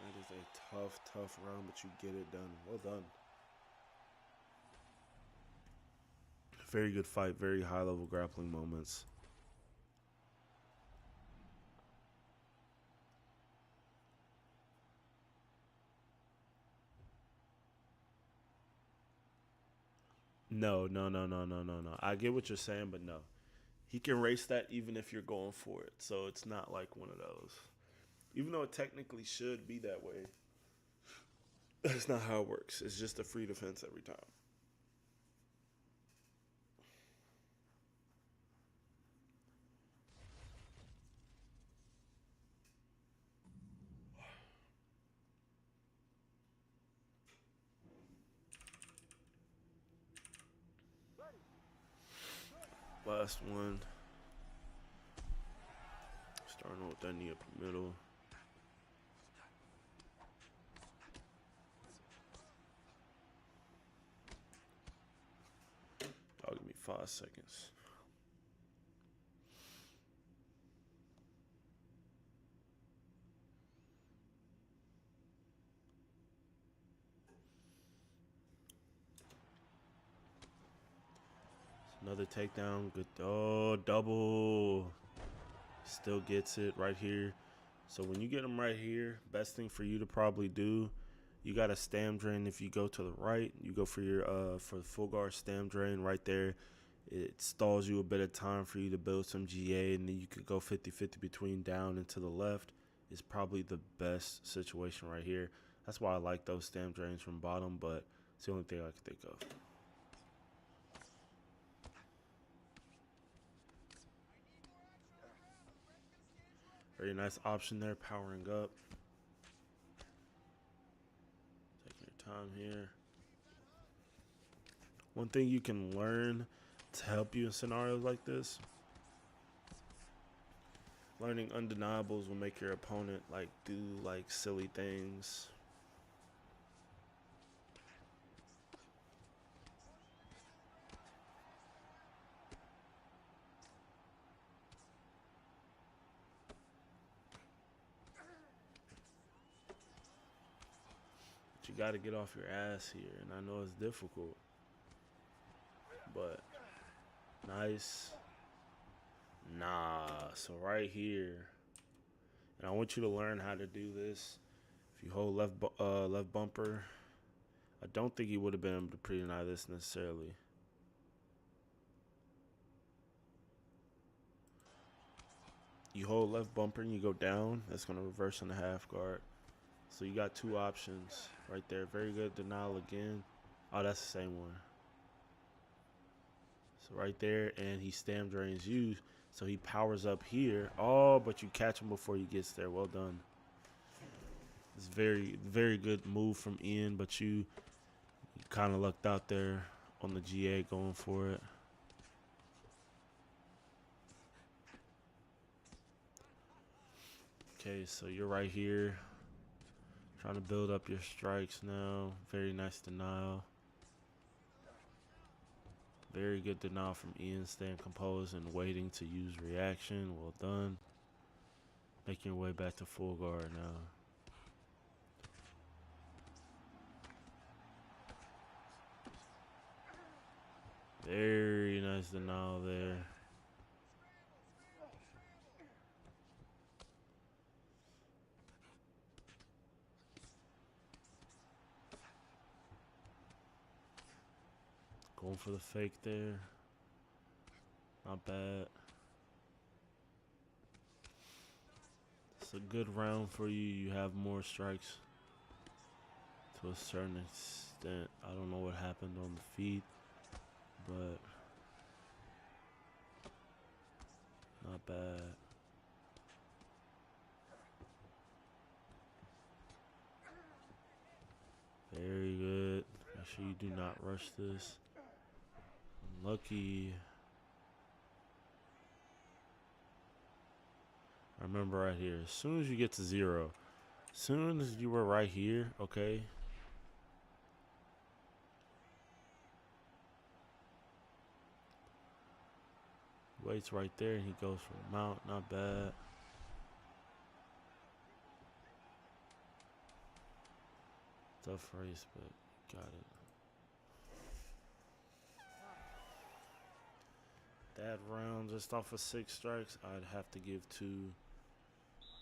That is a tough round, but you get it done. Well done. Very good fight. Very high level grappling moments. No. I get what you're saying, but no. He can race that even if you're going for it. So it's not like one of those. Even though it technically should be that way, that's not how it works. It's just a free defense every time. Last one. Starting with that knee up the middle. I'll give me 5 seconds. Another takedown. Good. Oh, double. Still gets it right here. So when you get him right here, best thing for you to probably do, you got a stam drain. If you go to the right, you go for your for the full guard stam drain right there. It stalls you a bit of time for you to build some GA, and then you could go 50-50 between down and to the left. Is probably the best situation right here. That's why I like those stam drains from bottom, but it's the only thing I can think of. Very nice option there, powering up. Taking your time here. One thing you can learn to help you in scenarios like this, learning undeniables will make your opponent do silly things. You got to get off your ass here, and I know it's difficult, but nice. So right here, and I want you to learn how to do this. If you hold left bumper, I don't think he would have been able to pre-deny this necessarily. You hold left bumper and you go down, that's going to reverse on the half guard. So you got 2 options right there. Very good denial again. Oh, that's the same one. So right there, and he stam drains you. So he powers up here. Oh, but you catch him before he gets there. Well done. It's very, very good move from Ian, but you kind of lucked out there on the GA going for it. Okay, so you're right here. Trying to build up your strikes now. Very nice denial. Very good denial from Ian, staying composed and waiting to use reaction. Well done. Making your way back to full guard now. Very nice denial there. Going for the fake there. Not bad. It's a good round for you. You have more strikes to a certain extent. I don't know what happened on the feet, but not bad. Very good. Make sure you do not rush this. Lucky. Remember right here, as soon as you get to 0, as soon as you were right here, okay, waits right there and he goes for mount. Not bad. Tough race, but got it. That round, just off of 6 strikes, I'd have to give to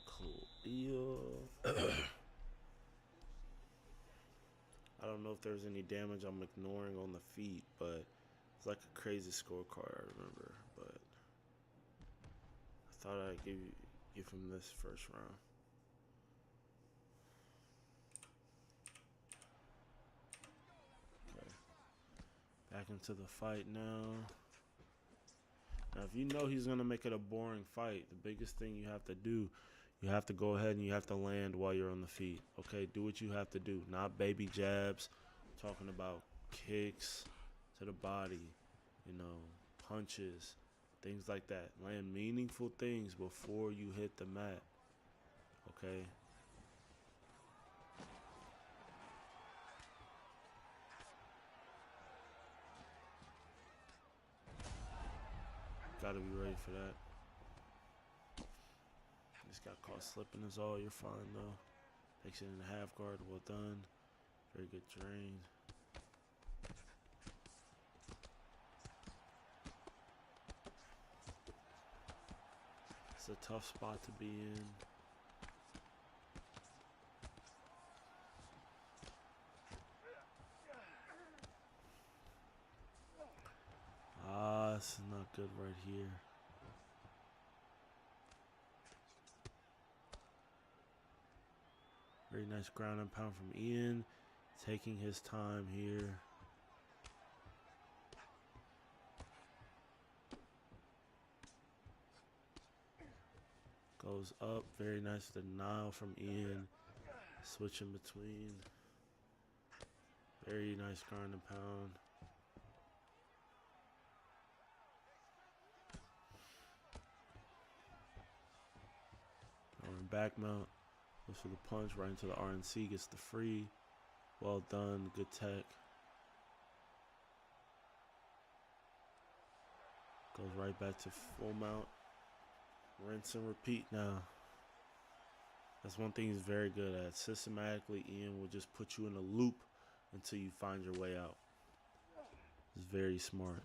Khalil. I don't know if there's any damage I'm ignoring on the feet, but it's like a crazy scorecard, I remember. But I thought I'd give him this first round. Okay. Back into the fight now. Now, if you know he's going to make it a boring fight, the biggest thing you have to do, you have to go ahead and you have to land while you're on the feet. Okay, do what you have to do. Not baby jabs. I'm talking about kicks to the body, you know, punches, things like that. Land meaningful things before you hit the mat. Okay? Gotta be ready for that. Just got caught slipping is all. You're fine though. Takes it in the half guard. Well done. Very good drain. It's a tough spot to be in. This is not good right here. Very nice ground and pound from Ian. Taking his time here. Goes up. Very nice denial from Ian. Switching between. Very nice ground and pound. Back mount, goes for the punch right into the RNC, gets the free. Well done, good tech. Goes right back to full mount. Rinse and repeat now. That's one thing he's very good at. Systematically, Ian will just put you in a loop until you find your way out. It's very smart.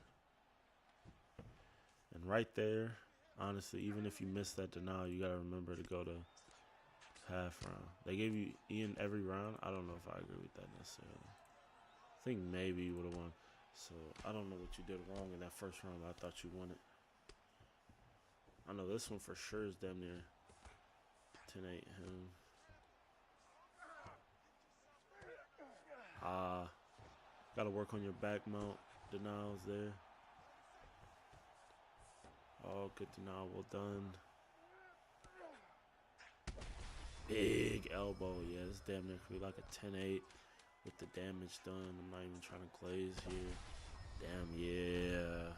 And right there, honestly, even if you miss that denial, you gotta remember to go to half round. They gave you Ian every round. I don't know if I agree with that necessarily. I think maybe you would have won. So I don't know what you did wrong in that first round. I thought you won it. I know this one for sure is damn near 10-8 him. Gotta work on your back mount denials there. Oh, good denial, well done. Big elbow, yeah, this damn near could be like a 10-8 with the damage done. I'm not even trying to glaze here. Damn, yeah.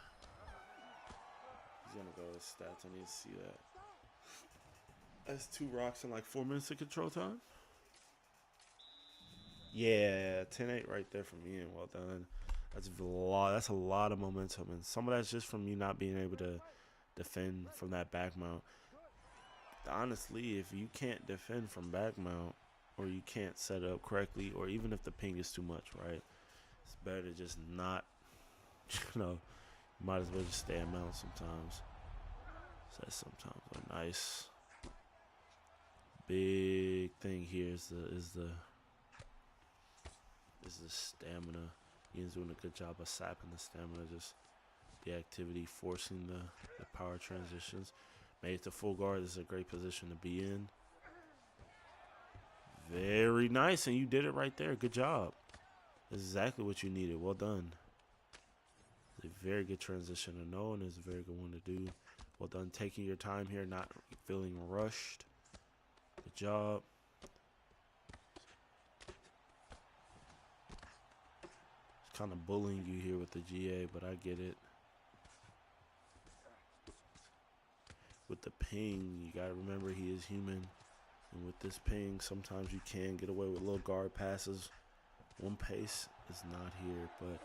He's gonna go with stats, I need to see that. That's 2 rocks in like 4 minutes of control time. Yeah, 10-8 right there from Ian, well done. That's a lot. That's a lot of momentum, and some of that's just from you not being able to defend from that back mount. Honestly, if you can't defend from back mount, or you can't set up correctly, or even if the ping is too much, right? It's better to just not, you know, you might as well just stay in mount sometimes. So that sometimes are nice. Big thing here is the stamina. Ian's doing a good job of sapping the stamina, just the activity, forcing the power transitions. Made it to full guard. This is a great position to be in. Very nice, and you did it right there. Good job. That's exactly what you needed. Well done. It's a very good transition to know, and it's a very good one to do. Well done taking your time here, not feeling rushed. Good job. It's kind of bullying you here with the GA, but I get it. With the ping, you gotta remember he is human. And with this ping, sometimes you can get away with little guard passes. One pace is not here, but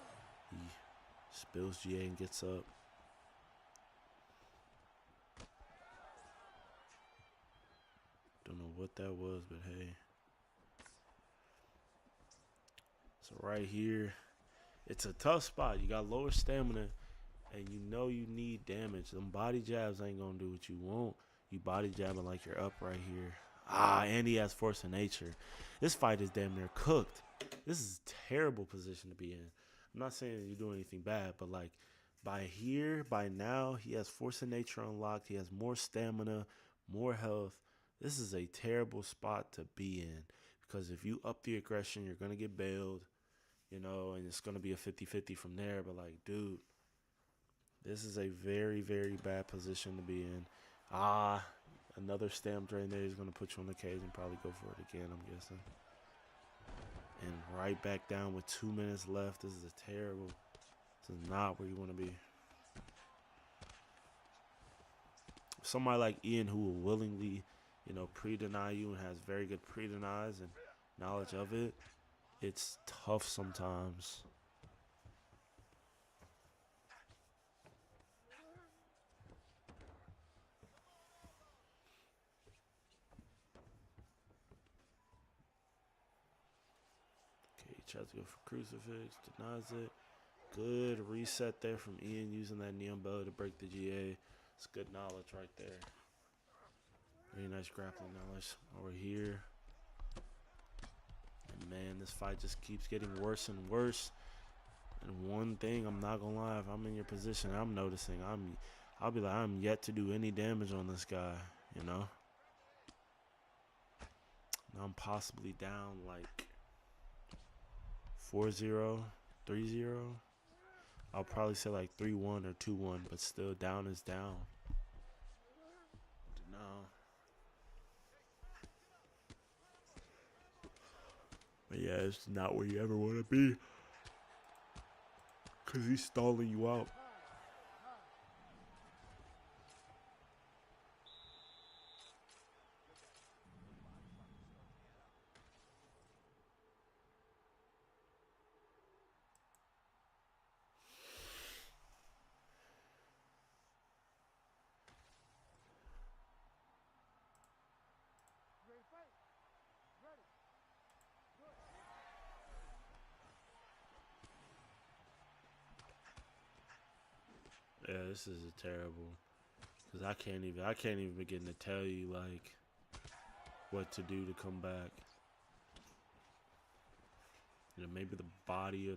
he spills GA and gets up. Don't know what that was, but hey. So right here, it's a tough spot. You got lower stamina, and you know you need damage. Them body jabs ain't gonna do what you want. You body jabbing like you're up right here. And he has force of nature. This fight is damn near cooked. This is a terrible position to be in. I'm not saying that you're doing anything bad, but like by now, he has force of nature unlocked. He has more stamina, more health. This is a terrible spot to be in, because if you up the aggression, you're going to get bailed, you know, and it's going to be a 50-50 from there. But like, dude, this is a very, very bad position to be in. Another stamp drain there. He's going to put you on the cage and probably go for it again, I'm guessing. And right back down with 2 minutes left. This is a terrible. This is not where you want to be. Somebody like Ian who will willingly, you know, pre-deny you and has very good pre-denies and knowledge of it, it's tough sometimes. Tries to go for crucifix, denies it. Good reset there from Ian using that neon belly to break the GA. It's good knowledge right there. Very nice grappling knowledge over here. And man, this fight just keeps getting worse and worse. And one thing, I'm not gonna lie, if I'm in your position, I'm noticing I'll be like, I'm yet to do any damage on this guy, you know? Now I'm possibly down like 4-0, 3-0. I'll probably say like 3-1 or 2-1, but still down is down. No. But yeah, it's not where you ever want to be, because he's stalling you out. Yeah, this is a terrible, because I can't even begin to tell you like what to do to come back. You know, maybe the body or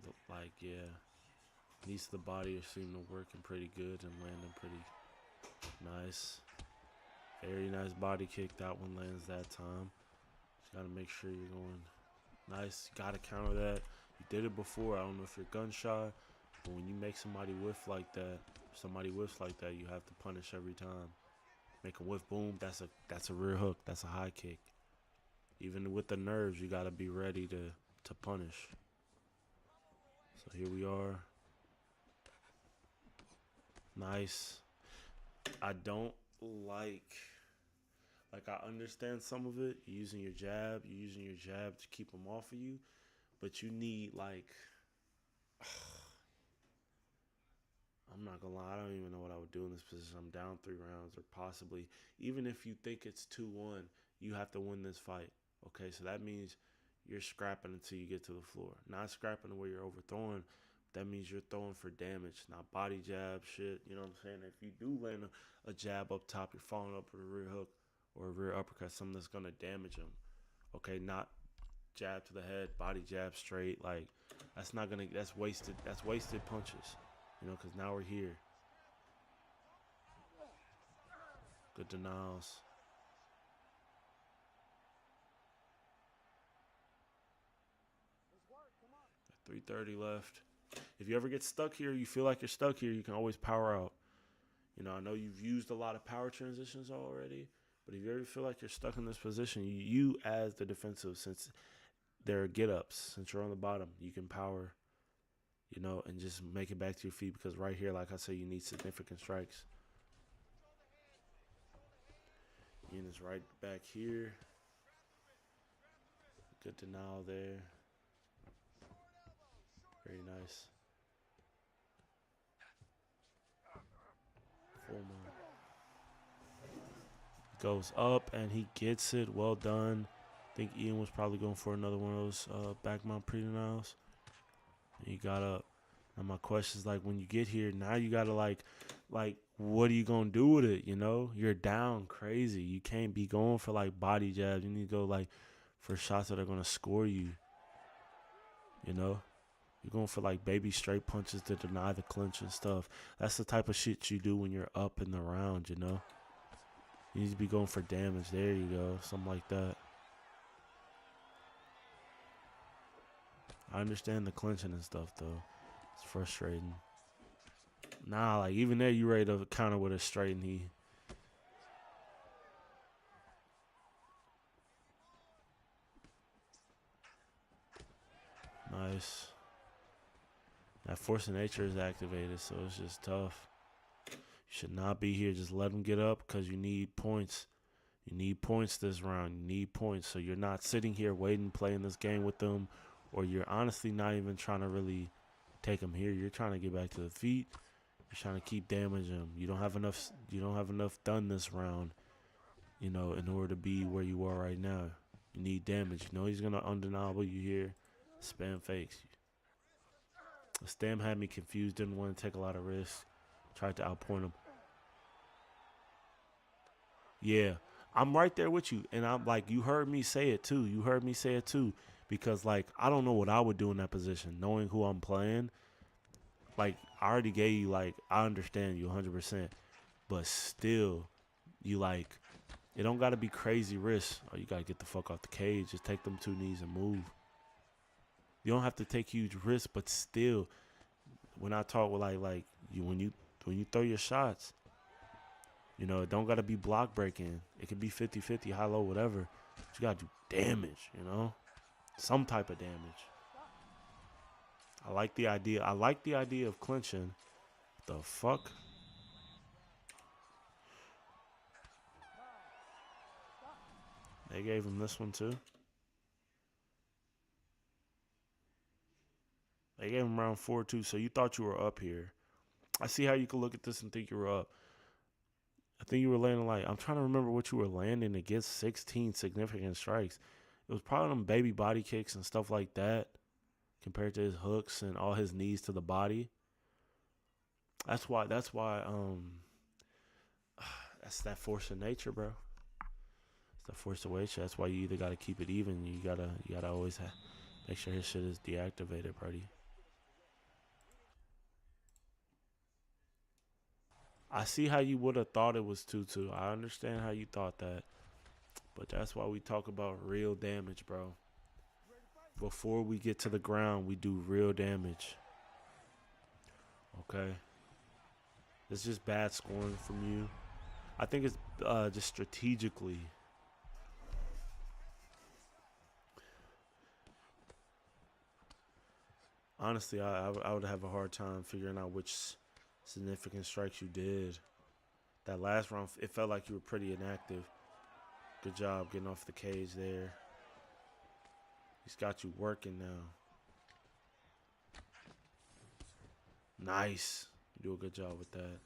knees to the body are seeming to working pretty good and landing pretty nice. Very nice body kick. That one lands that time. Just gotta make sure you're going nice. Gotta counter that. You did it before. I don't know if you're gunshot, but when you make somebody whiff like that, you have to punish every time. Make a whiff, boom. That's a rear hook. That's a high kick. Even with the nerves, you gotta be ready to punish. So here we are. Nice. I don't like I understand some of it. You're using your jab to keep them off of you, but you need I'm not gonna lie, I don't even know what I would do in this position. I'm down 3 rounds, or possibly, even if you think it's 2-1, you have to win this fight. Okay, so that means you're scrapping until you get to the floor. Not scrapping to where you're overthrowing. That means you're throwing for damage, not body jab shit. You know what I'm saying? If you do land a jab up top, you're following up with a rear hook or a rear uppercut, something that's gonna damage him. Okay, not jab to the head, body jab straight. Like that's not gonna. That's wasted. That's wasted punches. You know, because now we're here. Good denials. 3:30 left. If you ever get stuck here, you feel like you're stuck here, you can always power out. You know, I know you've used a lot of power transitions already, but if you ever feel like you're stuck in this position, you as the defensive, since there are get-ups, since you're on the bottom, you can power, you know, and just make it back to your feet, because right here, like I said, you need significant strikes. Ian is right back here. Good denial there. Very nice. Full mount. Goes up and he gets it. Well done. I think Ian was probably going for another one of those back mount pre-denials. He got up. Now my question is, like, when you get here, now you gotta like what are you gonna do with it? You know, you're down crazy. You can't be going for like body jabs. You need to go like for shots that are gonna score you. You know, you're going for like baby straight punches to deny the clinch and stuff. That's the type of shit you do when you're up in the round. You know, you need to be going for damage. There you go, something like that. I understand the clinching and stuff though. It's frustrating. Nah, like even there, you ready to counter with a straight knee. Nice. That force of nature is activated, so it's just tough. You should not be here. Just let them get up because you need points. You need points this round. You need points. So you're not sitting here waiting, playing this game with them, or you're honestly not even trying to really take them here. You're trying to get back to the feet. You're trying to keep damaging them. You don't have enough. You don't have enough done this round, you know, in order to be where you are right now. You need damage. You know he's gonna undeniable you here. Spam fakes. Stam had me confused. Didn't want to take a lot of risks. Tried to outpoint him. Yeah, I'm right there with you, and I'm like, you heard me say it too. You heard me say it too, because like I don't know what I would do in that position, knowing who I'm playing. Like, I already gave you, like, I understand you 100%. But still, you, like, it don't got to be crazy risks. Oh, you got to get the fuck off the cage. Just take them 2 knees and move. You don't have to take huge risks, but still, when I talk with, like you when you throw your shots, you know, it don't got to be block breaking. It could be 50-50, high-low, whatever. But you got to do damage, you know? Some type of damage. I like the idea. I like the idea of clinching. The fuck? They gave him this one too. They gave him round 4 too. So you thought you were up here. I see how you could look at this and think you were up. I think you were landing like, I'm trying to remember what you were landing against 16 significant strikes. It was probably them baby body kicks and stuff like that, compared to his hooks and all his knees to the body. That's why that's that force of nature, bro. It's the force of nature. That's why you either gotta keep it even. You gotta always make sure his shit is deactivated, buddy. I see how you would have thought it was 2-2. I understand how you thought that. But that's why we talk about real damage, bro. Before we get to the ground, we do real damage. Okay? It's just bad scoring from you. I think it's just strategically. Honestly, I would have a hard time figuring out which significant strikes you did. That last round, it felt like you were pretty inactive. Good job getting off the cage there. He's got you working now. Nice. You do a good job with that.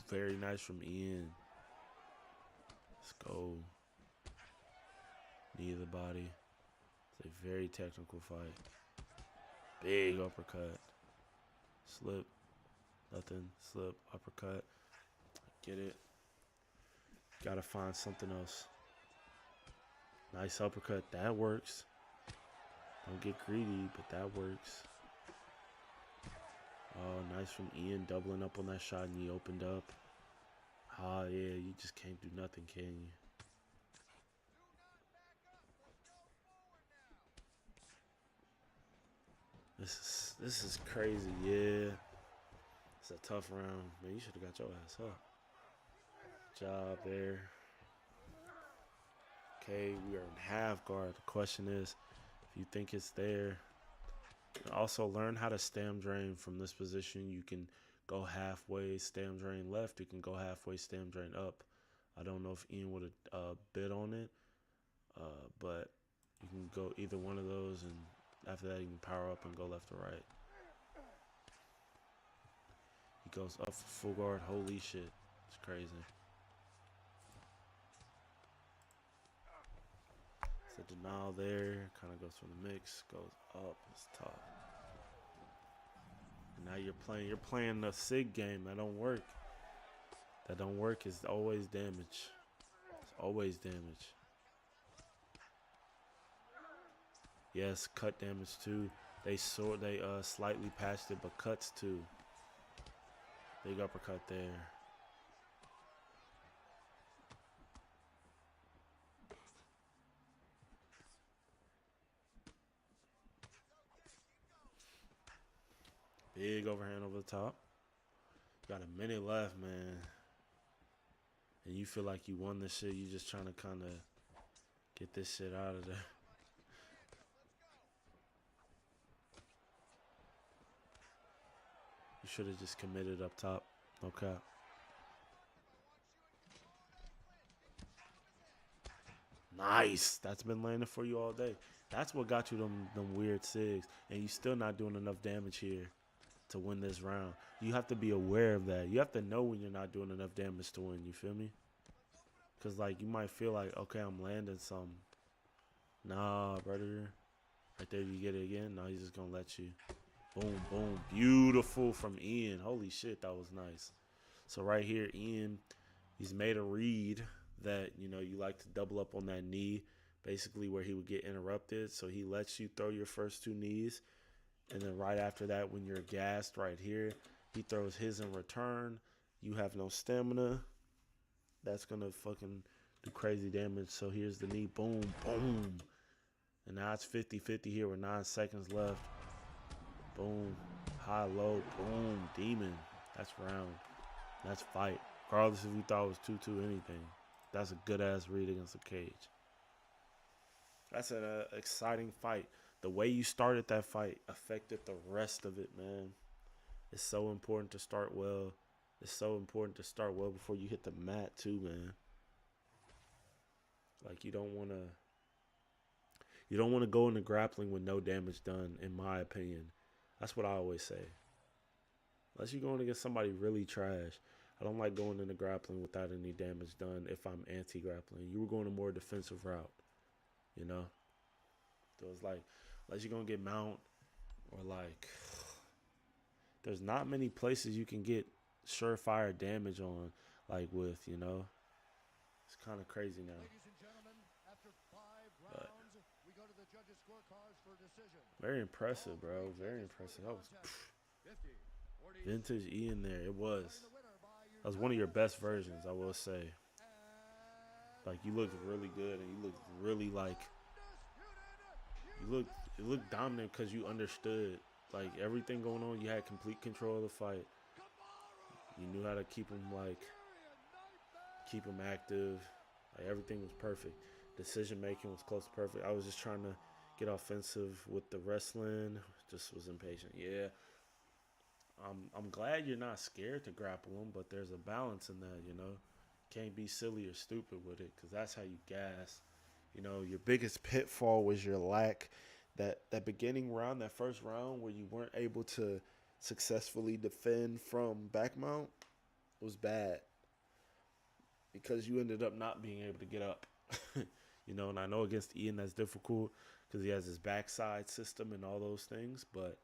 Very nice from Ian. Let's go. Knee of the body. It's a very technical fight. Big uppercut. Slip. Nothing. Slip. Uppercut. Get it. Gotta find something else. Nice uppercut. That works. Don't get greedy, but that works. Oh, nice from Ian, doubling up on that shot, and he opened up. Ah, yeah, you just can't do nothing, can you? This is crazy, yeah. It's a tough round. Man, you should have got your ass up. Job there. Okay, we are in half guard. The question is, if you think it's there. Also, learn how to stem drain from this position. You can go halfway, stem drain left. You can go halfway, stem drain up. I don't know if Ian would have bid on it, but you can go either one of those, and after that, you can power up and go left or right. He goes up for full guard. Holy shit. It's crazy. It's a denial there. Kind of goes from the mix. Goes up. It's tough. And now you're playing the SIG game. That don't work. That don't work. It's always damage. It's always damage. Yes, cut damage too. They slightly patched it, but cuts too. Big uppercut there. Big overhand over the top. Got a minute left, man. And you feel like you won this shit. You just trying to kind of get this shit out of there. You should have just committed up top. No cap. Nice. That's been landing for you all day. That's what got you them weird SIGs. And you still not doing enough damage here to win this round. You have to be aware of that. You have to know when you're not doing enough damage to win. You feel me? Because, like, you might feel like, okay, I'm landing some. Nah, brother. Right there, you get it again. No, he's just going to let you. Boom, boom. Beautiful from Ian. Holy shit, that was nice. So right here, Ian, he's made a read that, you know, you like to double up on that knee, basically where he would get interrupted. So he lets you throw your first two knees. And then right after that, when you're gassed right here, he throws his in return. You have no stamina. That's going to fucking do crazy damage. So here's the knee. Boom, boom. And now it's 50-50 here with 9 seconds left. Boom. High, low. Boom. Demon. That's round. That's fight. Regardless if you thought it was 2-2 anything. That's a good-ass read against the cage. That's an exciting fight. The way you started that fight affected the rest of it, man. It's so important to start well. It's so important to start well before you hit the mat, too, man. Like, you don't want to go into grappling with no damage done, in my opinion. That's what I always say. Unless you're going against somebody really trash. I don't like going into grappling without any damage done if I'm anti-grappling. You were going a more defensive route, you know? So it's like, unless you're going to get mount or like, there's not many places you can get surefire damage on, like with, you know? It's kind of crazy now. But very impressive, bro. Very impressive. That was vintage Ian there. It was. That was one of your best versions, I will say. Like, you looked really good, and you looked really, like, you looked dominant because you understood, like, everything going on. You had complete control of the fight. You knew how to keep him active. Like, everything was perfect. Decision making was close to perfect. I was just trying to get offensive with the wrestling. Just was impatient. Yeah. I'm glad you're not scared to grapple him, but there's a balance in that, you know. Can't be silly or stupid with it, because that's how you gas. You know, your biggest pitfall was your lack that beginning round, that first round where you weren't able to successfully defend from back mount was bad because you ended up not being able to get up. You know, and I know against Ian that's difficult because he has his backside system and all those things, but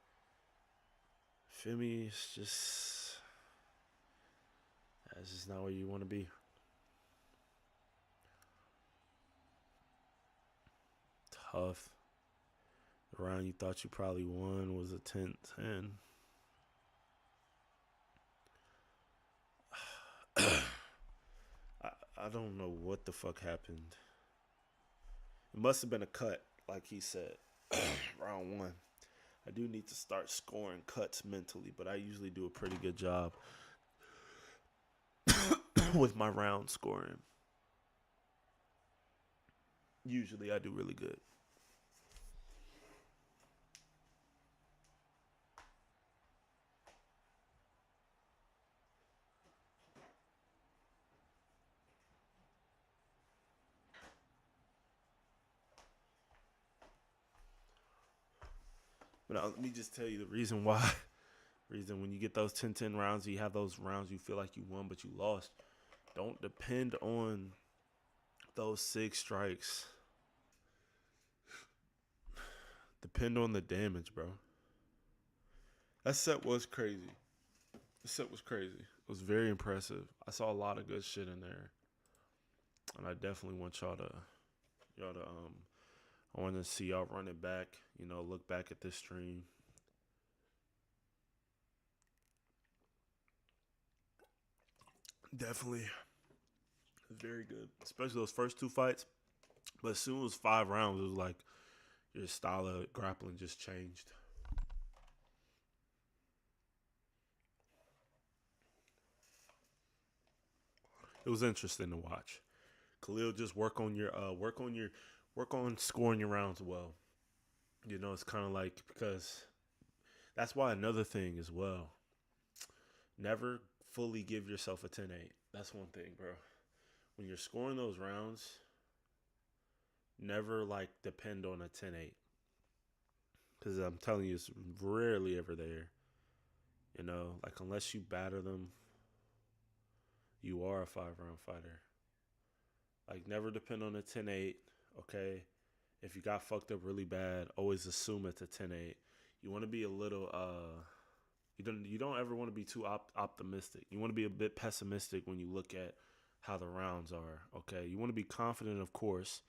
feel me, that's just not where you want to be. Tough. The round you thought you probably won was a 10-10. I don't know what the fuck happened. It must have been a cut, like he said. Round one. I do need to start scoring cuts mentally, but I usually do a pretty good job with my round scoring. Usually I do really good. But let me just tell you the reason why. Reason when you get those 10-10 rounds, you have those rounds you feel like you won, but you lost. Don't depend on those 6 strikes. Depend on the damage, bro. That set was crazy. The set was crazy. It was very impressive. I saw a lot of good shit in there. And I definitely want y'all to I want to see y'all run it back, you know, look back at this stream. Definitely. It was very good, especially those first 2 fights. But as soon as 5 rounds, it was like your style of grappling just changed. It was interesting to watch. Khalil, just work on scoring your rounds well. You know, it's kind of like, because that's why another thing as well. Never fully give yourself a 10-8. That's one thing, bro. When you're scoring those rounds, never like depend on a 10-8. Because I'm telling you, it's rarely ever there. You know, like unless you batter them, you are a 5-round fighter. Like never depend on a 10-8, okay? If you got fucked up really bad, always assume it's a 10-8. You want to be a little you don't ever want to be too optimistic. You want to be a bit pessimistic when you look at how the rounds are, okay? You want to be confident, of course,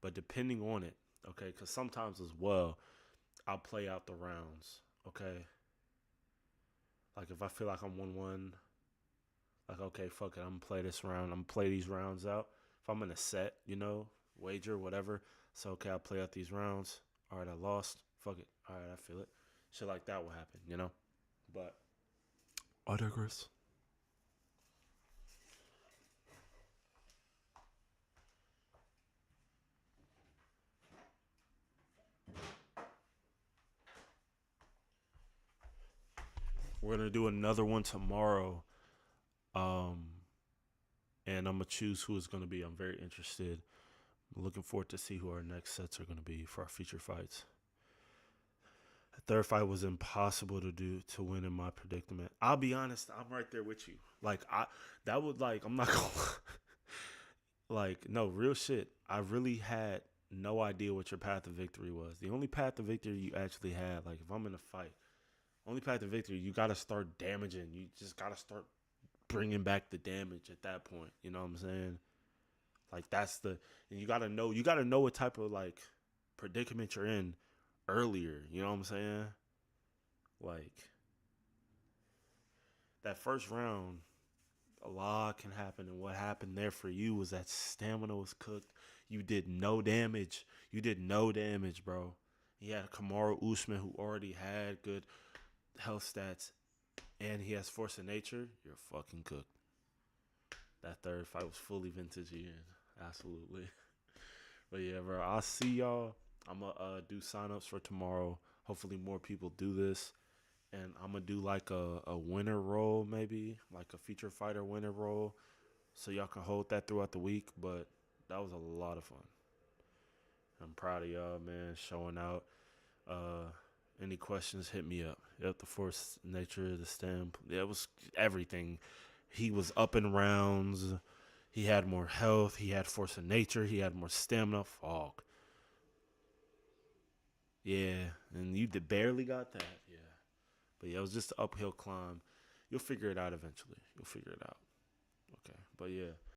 but depending on it, okay? Because sometimes as well, I'll play out the rounds, okay? Like if I feel like I'm 1-1, like, okay, fuck it, I'm going to play this round. I'm going to play these rounds out. If I'm in a set, you know, wager, whatever, so okay, I'll play out these rounds. All right, I lost. Fuck it. All right, I feel it. Shit like that will happen, you know? But I digress. We're going to do another one tomorrow. And I'm going to choose who it's going to be. I'm very interested. I'm looking forward to see who our next sets are going to be for our feature fights. The third fight was impossible to win in my predicament. I'll be honest, I'm right there with you. Like I'm not going to like, no, real shit. I really had no idea what your path to victory was. The only path to victory you actually had, like if I'm in a fight, only path to victory, you got to start damaging. You just got to start bringing back the damage at that point. You know what I'm saying? Like and you got to know what type of like predicament you're in earlier. You know what I'm saying? Like that first round, a lot can happen. And what happened there for you was that stamina was cooked. You did no damage. Bro. He had Kamaru Usman, who already had good health stats, and he has force of nature. You're fucking cooked. That third fight was fully vintage Ian. Absolutely. But yeah, bro, I'll see y'all. I'm going to do signups for tomorrow. Hopefully more people do this. And I'm going to do like a winner roll, maybe. Like a feature fighter winner roll. So y'all can hold that throughout the week. But that was a lot of fun. I'm proud of y'all, man, showing out. Any questions, hit me up. Yep, the force nature of the stem. Yeah, it was everything. He was up in rounds. He had more health. He had force of nature. He had more stamina. Fog. Yeah, and you barely got that. Yeah. But yeah, it was just an uphill climb. You'll figure it out eventually. You'll figure it out. Okay. But yeah.